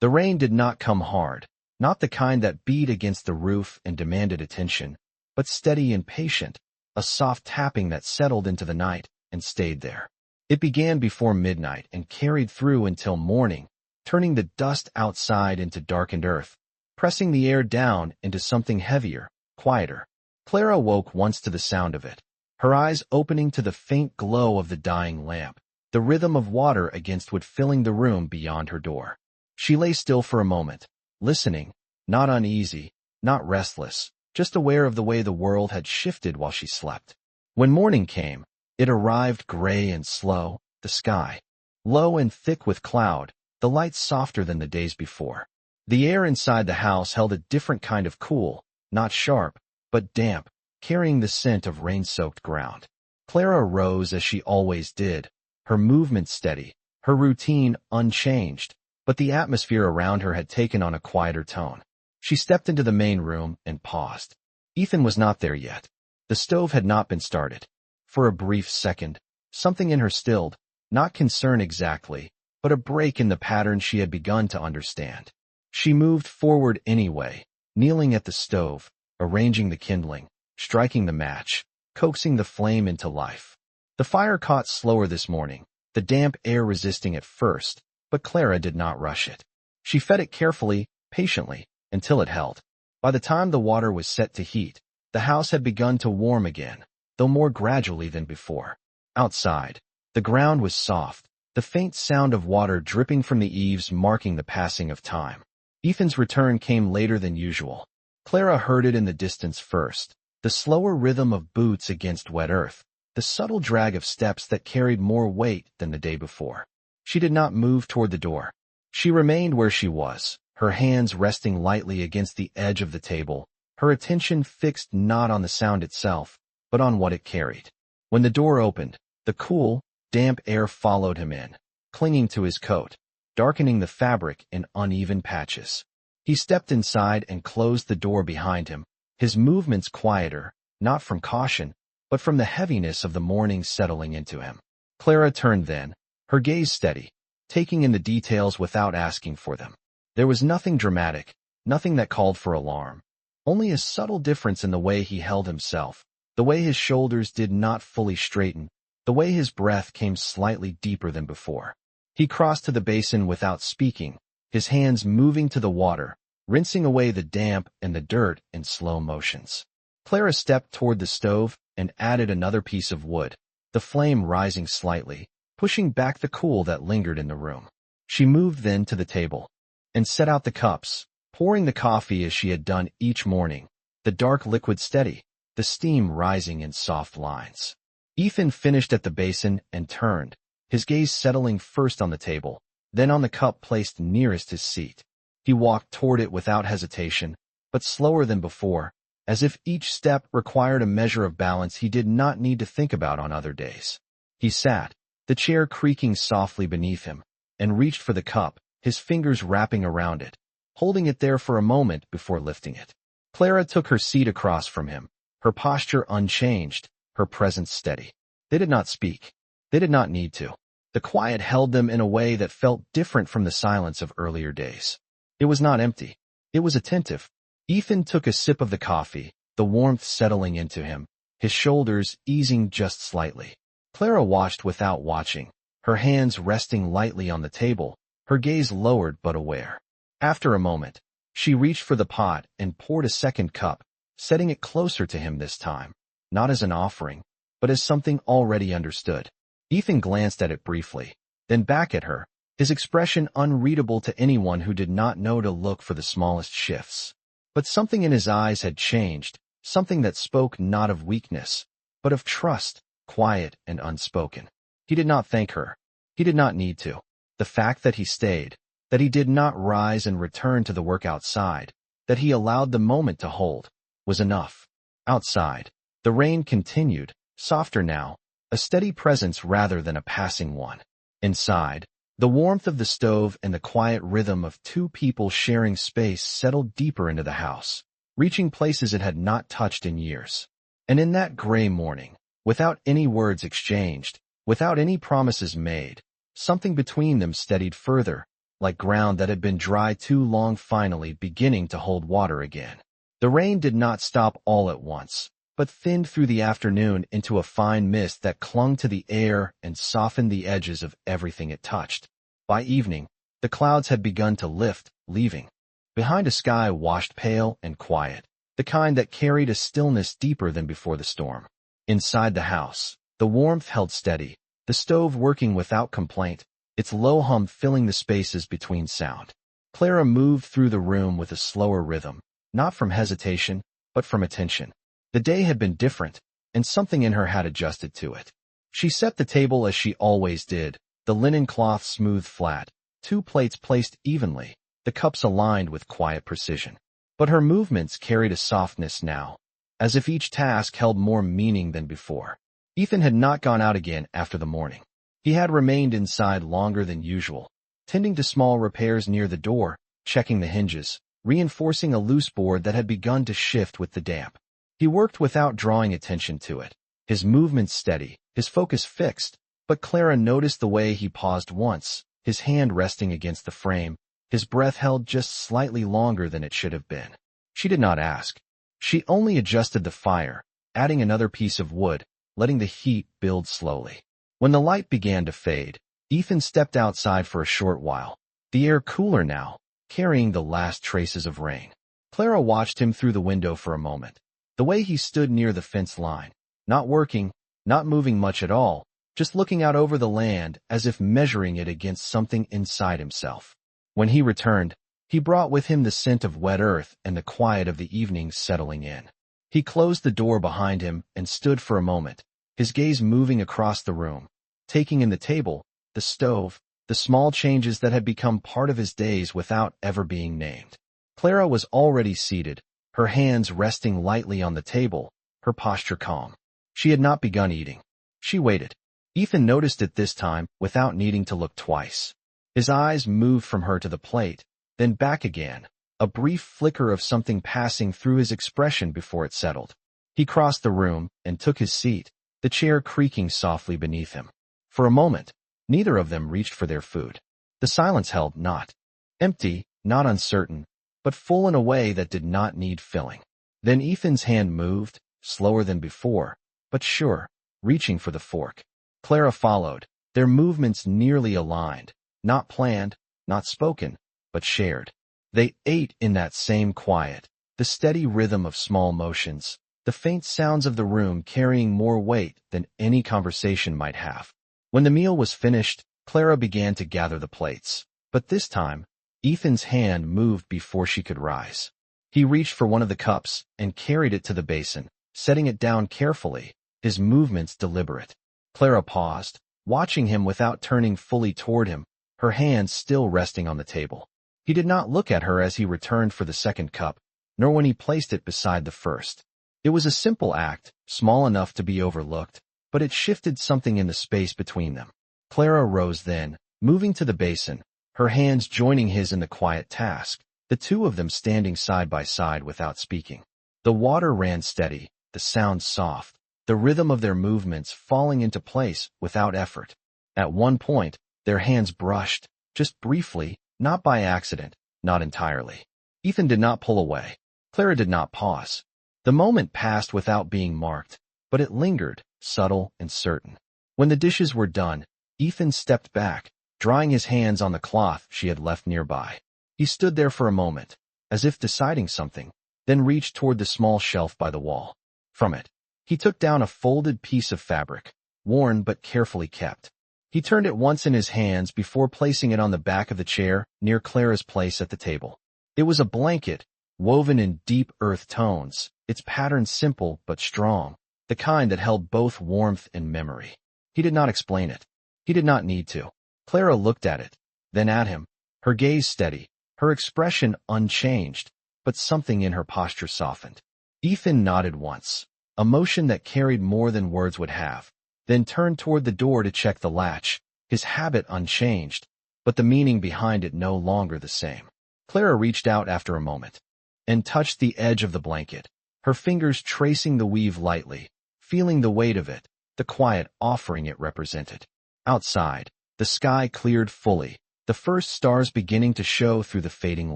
The rain did not come hard, not the kind that beat against the roof and demanded attention, but steady and patient, a soft tapping that settled into the night and stayed there. It began before midnight and carried through until morning, turning the dust outside into darkened earth, pressing the air down into something heavier, quieter. Clara woke once to the sound of it, her eyes opening to the faint glow of the dying lamp, the rhythm of water against wood filling the room beyond her door. She lay still for a moment, listening, not uneasy, not restless, just aware of the way the world had shifted while she slept. When morning came, it arrived gray and slow, the sky low and thick with cloud, the light softer than the days before. The air inside the house held a different kind of cool, not sharp, but damp, carrying the scent of rain-soaked ground. Clara rose as she always did, her movement steady, her routine unchanged, but the atmosphere around her had taken on a quieter tone. She stepped into the main room and paused. Ethan was not there yet. The stove had not been started. For a brief second, something in her stilled, not concern exactly, but a break in the pattern she had begun to understand. She moved forward anyway, kneeling at the stove, arranging the kindling, striking the match, coaxing the flame into life. The fire caught slower this morning, the damp air resisting at first, but Clara did not rush it. She fed it carefully, patiently, until it held. By the time the water was set to heat, the house had begun to warm again, though more gradually than before. Outside, the ground was soft, the faint sound of water dripping from the eaves marking the passing of time. Ethan's return came later than usual. Clara heard it in the distance first, the slower rhythm of boots against wet earth, the subtle drag of steps that carried more weight than the day before. She did not move toward the door. She remained where she was, her hands resting lightly against the edge of the table, her attention fixed not on the sound itself, but on what it carried. When the door opened, the cool, damp air followed him in, clinging to his coat, darkening the fabric in uneven patches. He stepped inside and closed the door behind him, his movements quieter, not from caution, but from the heaviness of the morning settling into him. Clara turned then, her gaze steady, taking in the details without asking for them. There was nothing dramatic, nothing that called for alarm, only a subtle difference in the way he held himself, the way his shoulders did not fully straighten, the way his breath came slightly deeper than before. He crossed to the basin without speaking, his hands moving to the water, rinsing away the damp and the dirt in slow motions. Clara stepped toward the stove and added another piece of wood, the flame rising slightly, pushing back the cool that lingered in the room. She moved then to the table and set out the cups, pouring the coffee as she had done each morning, the dark liquid steady, the steam rising in soft lines. Ethan finished at the basin and turned, his gaze settling first on the table, then on the cup placed nearest his seat. He walked toward it without hesitation, but slower than before, as if each step required a measure of balance he did not need to think about on other days. He sat, the chair creaking softly beneath him, and reached for the cup, his fingers wrapping around it, holding it there for a moment before lifting it. Clara took her seat across from him, her posture unchanged, her presence steady. They did not speak. They did not need to. The quiet held them in a way that felt different from the silence of earlier days. It was not empty. It was attentive. Ethan took a sip of the coffee, the warmth settling into him, his shoulders easing just slightly. Clara watched without watching, her hands resting lightly on the table, her gaze lowered but aware. After a moment, she reached for the pot and poured a second cup, setting it closer to him this time, not as an offering, but as something already understood. Ethan glanced at it briefly, then back at her, his expression unreadable to anyone who did not know to look for the smallest shifts. But something in his eyes had changed, something that spoke not of weakness, but of trust, quiet and unspoken. He did not thank her. He did not need to. The fact that he stayed, that he did not rise and return to the work outside, that he allowed the moment to hold, was enough. Outside, the rain continued, softer now, a steady presence rather than a passing one. Inside, the warmth of the stove and the quiet rhythm of two people sharing space settled deeper into the house, reaching places it had not touched in years. And in that gray morning, without any words exchanged, without any promises made, something between them steadied further, like ground that had been dry too long finally beginning to hold water again. The rain did not stop all at once, but thinned through the afternoon into a fine mist that clung to the air and softened the edges of everything it touched. By evening, the clouds had begun to lift, leaving behind a sky washed pale and quiet, the kind that carried a stillness deeper than before the storm. Inside the house, the warmth held steady, the stove working without complaint, its low hum filling the spaces between sound. Clara moved through the room with a slower rhythm, not from hesitation, but from attention. The day had been different, and something in her had adjusted to it. She set the table as she always did, the linen cloth smooth flat, two plates placed evenly, the cups aligned with quiet precision. But her movements carried a softness now, as if each task held more meaning than before. Ethan had not gone out again after the morning. He had remained inside longer than usual, tending to small repairs near the door, checking the hinges, reinforcing a loose board that had begun to shift with the damp. He worked without drawing attention to it, his movements steady, his focus fixed, but Clara noticed the way he paused once, his hand resting against the frame, his breath held just slightly longer than it should have been. She did not ask. She only adjusted the fire, adding another piece of wood, letting the heat build slowly. When the light began to fade, Ethan stepped outside for a short while, the air cooler now, carrying the last traces of rain. Clara watched him through the window for a moment. The way he stood near the fence line, not working, not moving much at all, just looking out over the land as if measuring it against something inside himself. When he returned, he brought with him the scent of wet earth and the quiet of the evening settling in. He closed the door behind him and stood for a moment, his gaze moving across the room, taking in the table, the stove, the small changes that had become part of his days without ever being named. Clara was already seated, her hands resting lightly on the table, her posture calm. She had not begun eating. She waited. Ethan noticed it this time without needing to look twice. His eyes moved from her to the plate, then back again, a brief flicker of something passing through his expression before it settled. He crossed the room and took his seat, the chair creaking softly beneath him. For a moment, neither of them reached for their food. The silence held not empty, not uncertain, but full in a way that did not need filling. Then Ethan's hand moved, slower than before, but sure, reaching for the fork. Clara followed, their movements nearly aligned, not planned, not spoken, but shared. They ate in that same quiet, the steady rhythm of small motions, the faint sounds of the room carrying more weight than any conversation might have. When the meal was finished, Clara began to gather the plates, but this time, Ethan's hand moved before she could rise. He reached for one of the cups and carried it to the basin, setting it down carefully, his movements deliberate. Clara paused, watching him without turning fully toward him, her hands still resting on the table. He did not look at her as he returned for the second cup, nor when he placed it beside the first. It was a simple act, small enough to be overlooked, but it shifted something in the space between them. Clara rose then, moving to the basin, her hands joining his in the quiet task, the two of them standing side by side without speaking. The water ran steady, the sound soft, the rhythm of their movements falling into place without effort. At one point, their hands brushed, just briefly, not by accident, not entirely. Ethan did not pull away. Clara did not pause. The moment passed without being marked, but it lingered, subtle and certain. When the dishes were done, Ethan stepped back, drying his hands on the cloth she had left nearby. He stood there for a moment, as if deciding something, then reached toward the small shelf by the wall. From it, he took down a folded piece of fabric, worn but carefully kept. He turned it once in his hands before placing it on the back of the chair near Clara's place at the table. It was a blanket, woven in deep earth tones, its pattern simple but strong, the kind that held both warmth and memory. He did not explain it. He did not need to. Clara looked at it, then at him, her gaze steady, her expression unchanged, but something in her posture softened. Ethan nodded once, a motion that carried more than words would have, then turned toward the door to check the latch, his habit unchanged, but the meaning behind it no longer the same. Clara reached out after a moment and touched the edge of the blanket, her fingers tracing the weave lightly, feeling the weight of it, the quiet offering it represented. Outside, the sky cleared fully, the first stars beginning to show through the fading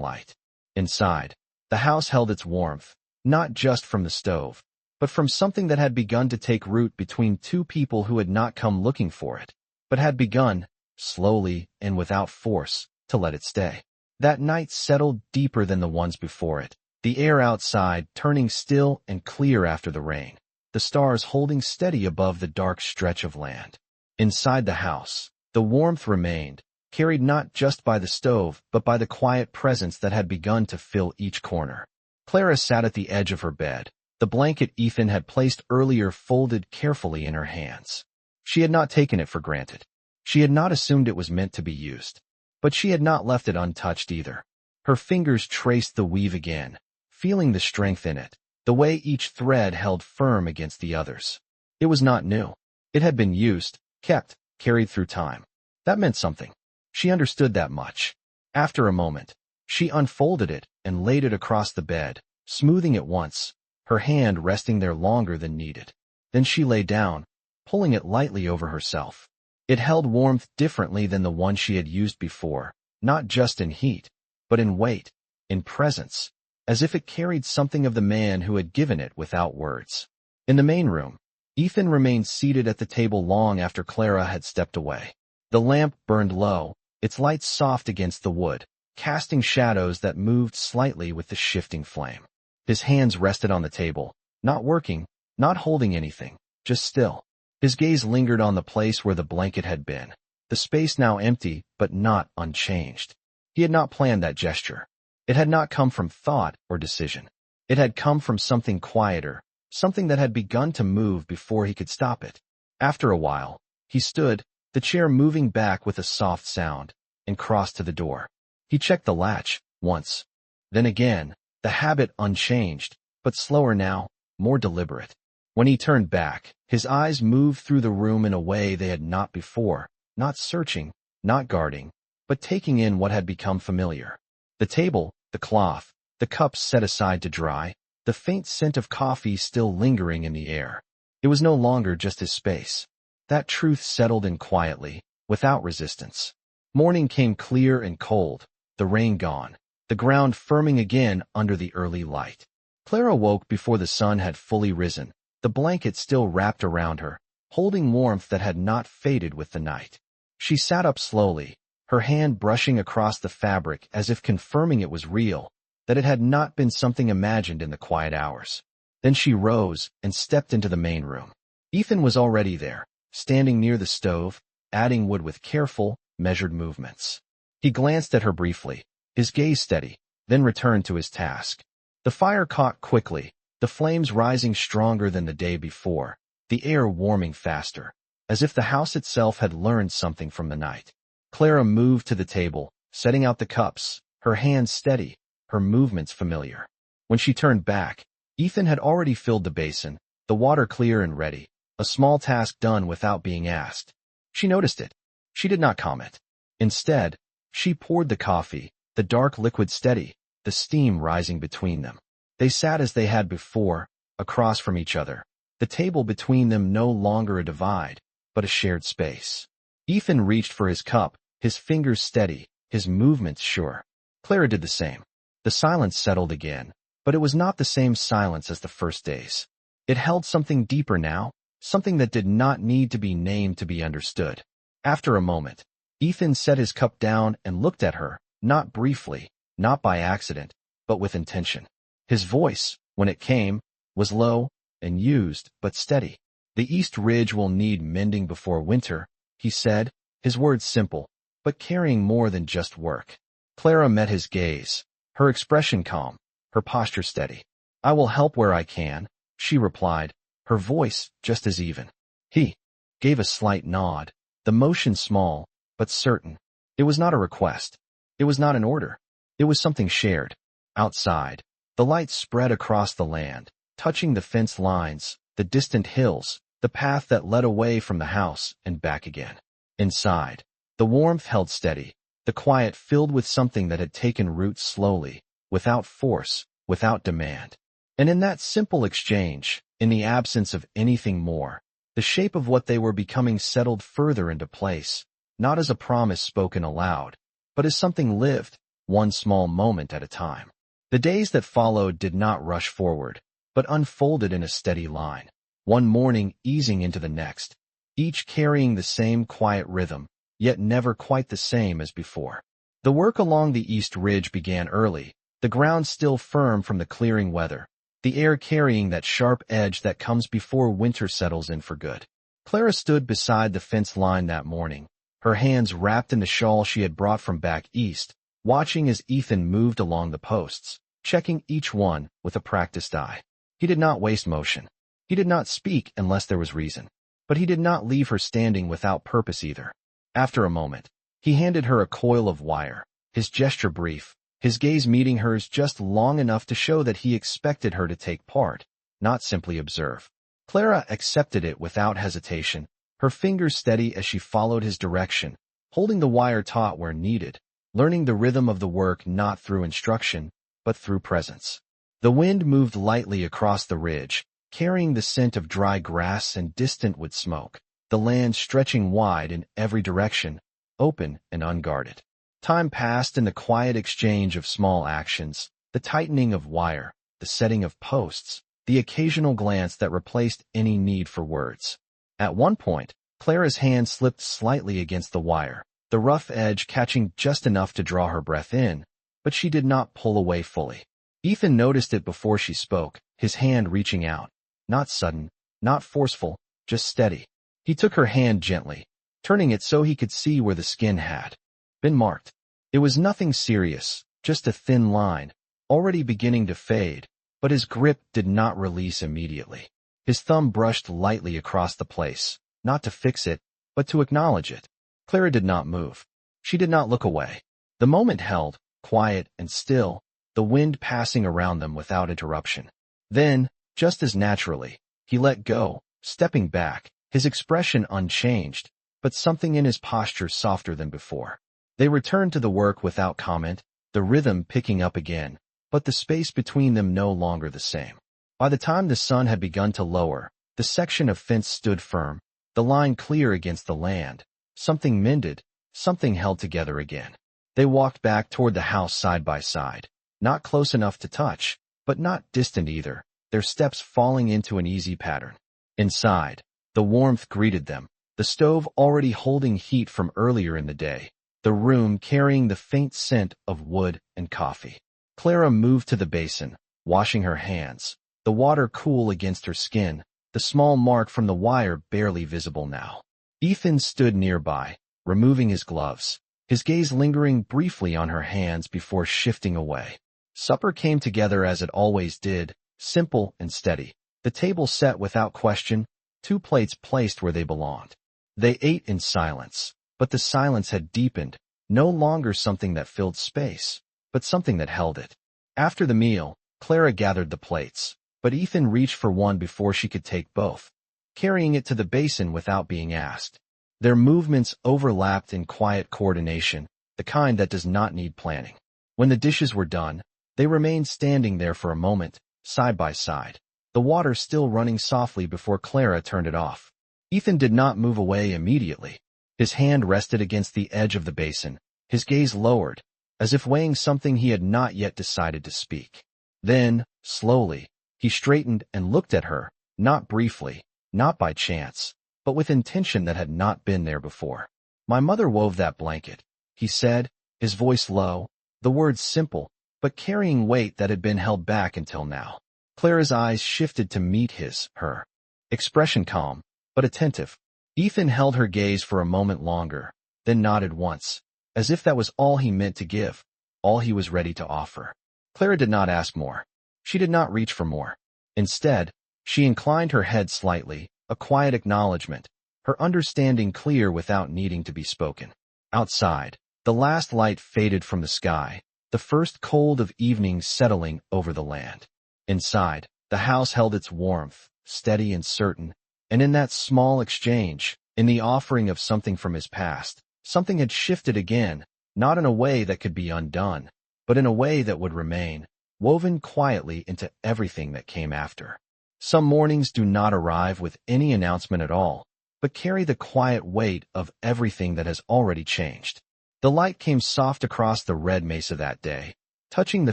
light. Inside, the house held its warmth, not just from the stove, but from something that had begun to take root between two people who had not come looking for it, but had begun, slowly and without force, to let it stay. That night settled deeper than the ones before it, the air outside turning still and clear after the rain, the stars holding steady above the dark stretch of land. Inside the house, the warmth remained, carried not just by the stove but by the quiet presence that had begun to fill each corner. Clara sat at the edge of her bed, the blanket Ethan had placed earlier folded carefully in her hands. She had not taken it for granted. She had not assumed it was meant to be used. But she had not left it untouched either. Her fingers traced the weave again, feeling the strength in it, the way each thread held firm against the others. It was not new. It had been used, kept, carried through time. That meant something. She understood that much. After a moment, She unfolded it and laid it across the bed, smoothing it once, her hand resting there longer than needed. Then she lay down, pulling it lightly over herself. It held warmth differently than the one she had used before, not just in heat, but in weight, in presence, as if it carried something of the man who had given it without words. In the main room, Ethan remained seated at the table long after Clara had stepped away. The lamp burned low, its light soft against the wood, casting shadows that moved slightly with the shifting flame. His hands rested on the table, not working, not holding anything, just still. His gaze lingered on the place where the blanket had been, the space now empty but not unchanged. He had not planned that gesture. It had not come from thought or decision. It had come from something quieter, something that had begun to move before he could stop it. After a while, he stood, the chair moving back with a soft sound, and crossed to the door. He checked the latch, once. Then again, the habit unchanged, but slower now, more deliberate. When he turned back, his eyes moved through the room in a way they had not before, not searching, not guarding, but taking in what had become familiar. The table, the cloth, the cups set aside to dry, the faint scent of coffee still lingering in the air. It was no longer just his space. That truth settled in quietly, without resistance. Morning came clear and cold, the rain gone, the ground firming again under the early light. Clara woke before the sun had fully risen, the blanket still wrapped around her, holding warmth that had not faded with the night. She sat up slowly, her hand brushing across the fabric as if confirming it was real, that it had not been something imagined in the quiet hours. Then she rose and stepped into the main room. Ethan was already there, standing near the stove, adding wood with careful, measured movements. He glanced at her briefly, his gaze steady, then returned to his task. The fire caught quickly, the flames rising stronger than the day before, the air warming faster, as if the house itself had learned something from the night. Clara moved to the table, setting out the cups, her hands steady, her movements familiar. When she turned back, Ethan had already filled the basin, the water clear and ready, a small task done without being asked. She noticed it. She did not comment. Instead, she poured the coffee, the dark liquid steady, the steam rising between them. They sat as they had before, across from each other, the table between them no longer a divide, but a shared space. Ethan reached for his cup, his fingers steady, his movements sure. Clara did the same. The silence settled again, but it was not the same silence as the first days. It held something deeper now, something that did not need to be named to be understood. After a moment, Ethan set his cup down and looked at her, not briefly, not by accident, but with intention. His voice, when it came, was low and used, but steady. "The East Ridge will need mending before winter," he said, his words simple, but carrying more than just work. Clara met his gaze, her expression calm, her posture steady. "I will help where I can," she replied, her voice just as even. He gave a slight nod, the motion small, but certain. It was not a request. It was not an order. It was something shared. Outside, the light spread across the land, touching the fence lines, the distant hills, the path that led away from the house and back again. Inside, the warmth held steady, the quiet filled with something that had taken root slowly, without force, without demand. And in that simple exchange, in the absence of anything more, the shape of what they were becoming settled further into place, not as a promise spoken aloud, but as something lived, one small moment at a time. The days that followed did not rush forward, but unfolded in a steady line, one morning easing into the next, each carrying the same quiet rhythm, yet never quite the same as before. The work along the East Ridge began early, the ground still firm from the clearing weather, the air carrying that sharp edge that comes before winter settles in for good. Clara stood beside the fence line that morning, her hands wrapped in the shawl she had brought from back east, watching as Ethan moved along the posts, checking each one with a practiced eye. He did not waste motion. He did not speak unless there was reason. But he did not leave her standing without purpose either. After a moment, he handed her a coil of wire, his gesture brief, his gaze meeting hers just long enough to show that he expected her to take part, not simply observe. Clara accepted it without hesitation, her fingers steady as she followed his direction, holding the wire taut where needed, learning the rhythm of the work not through instruction, but through presence. The wind moved lightly across the ridge, carrying the scent of dry grass and distant wood smoke, the land stretching wide in every direction, open and unguarded. Time passed in the quiet exchange of small actions, the tightening of wire, the setting of posts, the occasional glance that replaced any need for words. At one point, Clara's hand slipped slightly against the wire, the rough edge catching just enough to draw her breath in, but she did not pull away fully. Ethan noticed it before she spoke, his hand reaching out. Not sudden, not forceful, just steady. He took her hand gently, turning it so he could see where the skin had been marked. It was nothing serious, just a thin line, already beginning to fade, but his grip did not release immediately. His thumb brushed lightly across the place, not to fix it, but to acknowledge it. Clara did not move. She did not look away. The moment held, quiet and still, the wind passing around them without interruption. Then, just as naturally, he let go, stepping back, his expression unchanged, but something in his posture softer than before. They returned to the work without comment, the rhythm picking up again, but the space between them no longer the same. By the time the sun had begun to lower, the section of fence stood firm, the line clear against the land, something mended, something held together again. They walked back toward the house side by side, not close enough to touch, but not distant either, their steps falling into an easy pattern. Inside, the warmth greeted them, the stove already holding heat from earlier in the day, the room carrying the faint scent of wood and coffee. Clara moved to the basin, washing her hands, the water cool against her skin, the small mark from the wire barely visible now. Ethan stood nearby, removing his gloves, his gaze lingering briefly on her hands before shifting away. Supper came together as it always did, simple and steady. The table set without question, 2 plates placed where they belonged. They ate in silence, but the silence had deepened, no longer something that filled space, but something that held it. After the meal, Clara gathered the plates, but Ethan reached for one before she could take both, carrying it to the basin without being asked. Their movements overlapped in quiet coordination, the kind that does not need planning. When the dishes were done, they remained standing there for a moment, side by side, the water still running softly before Clara turned it off. Ethan did not move away immediately. His hand rested against the edge of the basin, his gaze lowered, as if weighing something he had not yet decided to speak. Then, slowly, he straightened and looked at her, not briefly, not by chance, but with intention that had not been there before. "My mother wove that blanket," he said, his voice low, the words simple, but carrying weight that had been held back until now. Clara's eyes shifted to meet her expression calm, but attentive. Ethan held her gaze for a moment longer, then nodded once, as if that was all he meant to give, all he was ready to offer. Clara did not ask more. She did not reach for more. Instead, she inclined her head slightly, a quiet acknowledgement, her understanding clear without needing to be spoken. Outside, the last light faded from the sky, the first cold of evening settling over the land. Inside, the house held its warmth, steady and certain, and in that small exchange, in the offering of something from his past, something had shifted again, not in a way that could be undone, but in a way that would remain, woven quietly into everything that came after. Some mornings do not arrive with any announcement at all, but carry the quiet weight of everything that has already changed. The light came soft across the red mesa that day, touching the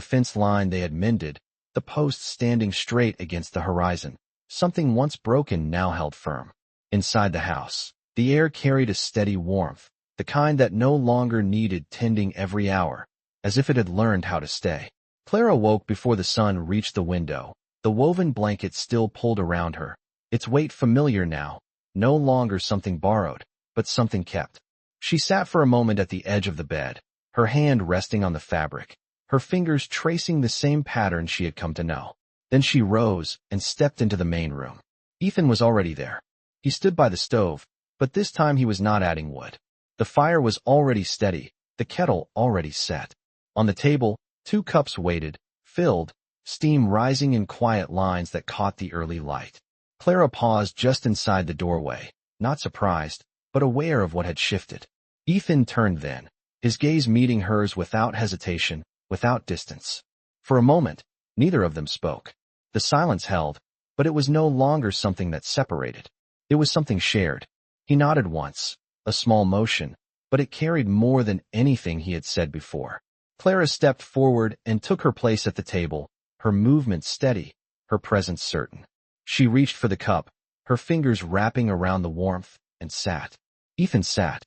fence line they had mended, the posts standing straight against the horizon. Something once broken now held firm. Inside the house, the air carried a steady warmth, the kind that no longer needed tending every hour, as if it had learned how to stay. Clara woke before the sun reached the window, the woven blanket still pulled around her, its weight familiar now, no longer something borrowed, but something kept. She sat for a moment at the edge of the bed, her hand resting on the fabric, her fingers tracing the same pattern she had come to know. Then she rose and stepped into the main room. Ethan was already there. He stood by the stove, but this time he was not adding wood. The fire was already steady, the kettle already set. On the table, 2 cups waited, filled, steam rising in quiet lines that caught the early light. Clara paused just inside the doorway, not surprised, but aware of what had shifted. Ethan turned then, his gaze meeting hers without hesitation, without distance. For a moment, neither of them spoke. The silence held, but it was no longer something that separated. It was something shared. He nodded once, a small motion, but it carried more than anything he had said before. Clara stepped forward and took her place at the table, her movement steady, her presence certain. She reached for the cup, her fingers wrapping around the warmth, and sat. Ethan sat,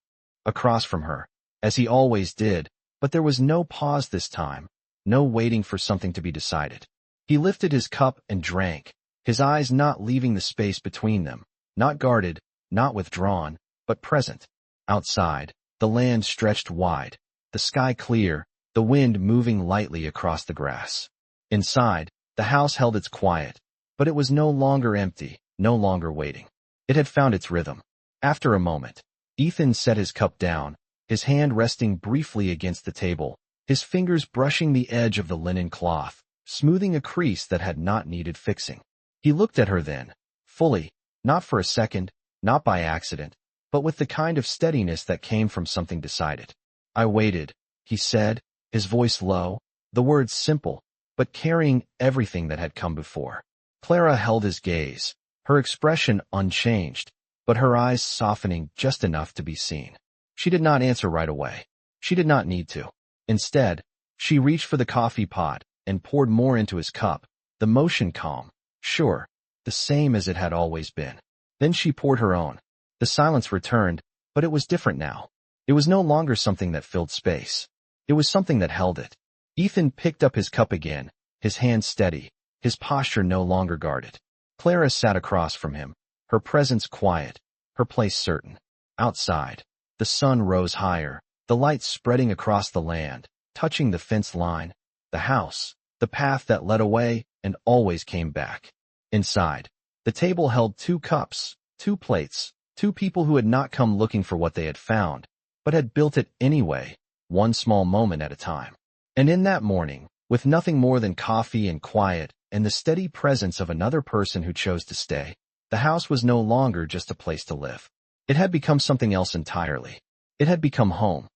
across from her, as he always did, but there was no pause this time, no waiting for something to be decided. He lifted his cup and drank, his eyes not leaving the space between them, not guarded, not withdrawn, but present. Outside, the land stretched wide, the sky clear, the wind moving lightly across the grass. Inside, the house held its quiet, but it was no longer empty, no longer waiting. It had found its rhythm. After a moment, Ethan set his cup down, his hand resting briefly against the table, his fingers brushing the edge of the linen cloth, smoothing a crease that had not needed fixing. He looked at her then, fully, not for a second, not by accident, but with the kind of steadiness that came from something decided. "I waited," he said, his voice low, the words simple, but carrying everything that had come before. Clara held his gaze, her expression unchanged, but her eyes softening just enough to be seen. She did not answer right away. She did not need to. Instead, she reached for the coffee pot and poured more into his cup, the motion calm, sure, the same as it had always been. Then she poured her own. The silence returned, but it was different now. It was no longer something that filled space. It was something that held it. Ethan picked up his cup again, his hand steady, his posture no longer guarded. Clara sat across from him, her presence quiet, her place certain. Outside, the sun rose higher, the light spreading across the land, touching the fence line, the house, the path that led away and always came back. Inside, the table held 2 cups, 2 plates, 2 people who had not come looking for what they had found, but had built it anyway, one small moment at a time. And in that morning, with nothing more than coffee and quiet and the steady presence of another person who chose to stay, the house was no longer just a place to live. It had become something else entirely. It had become home.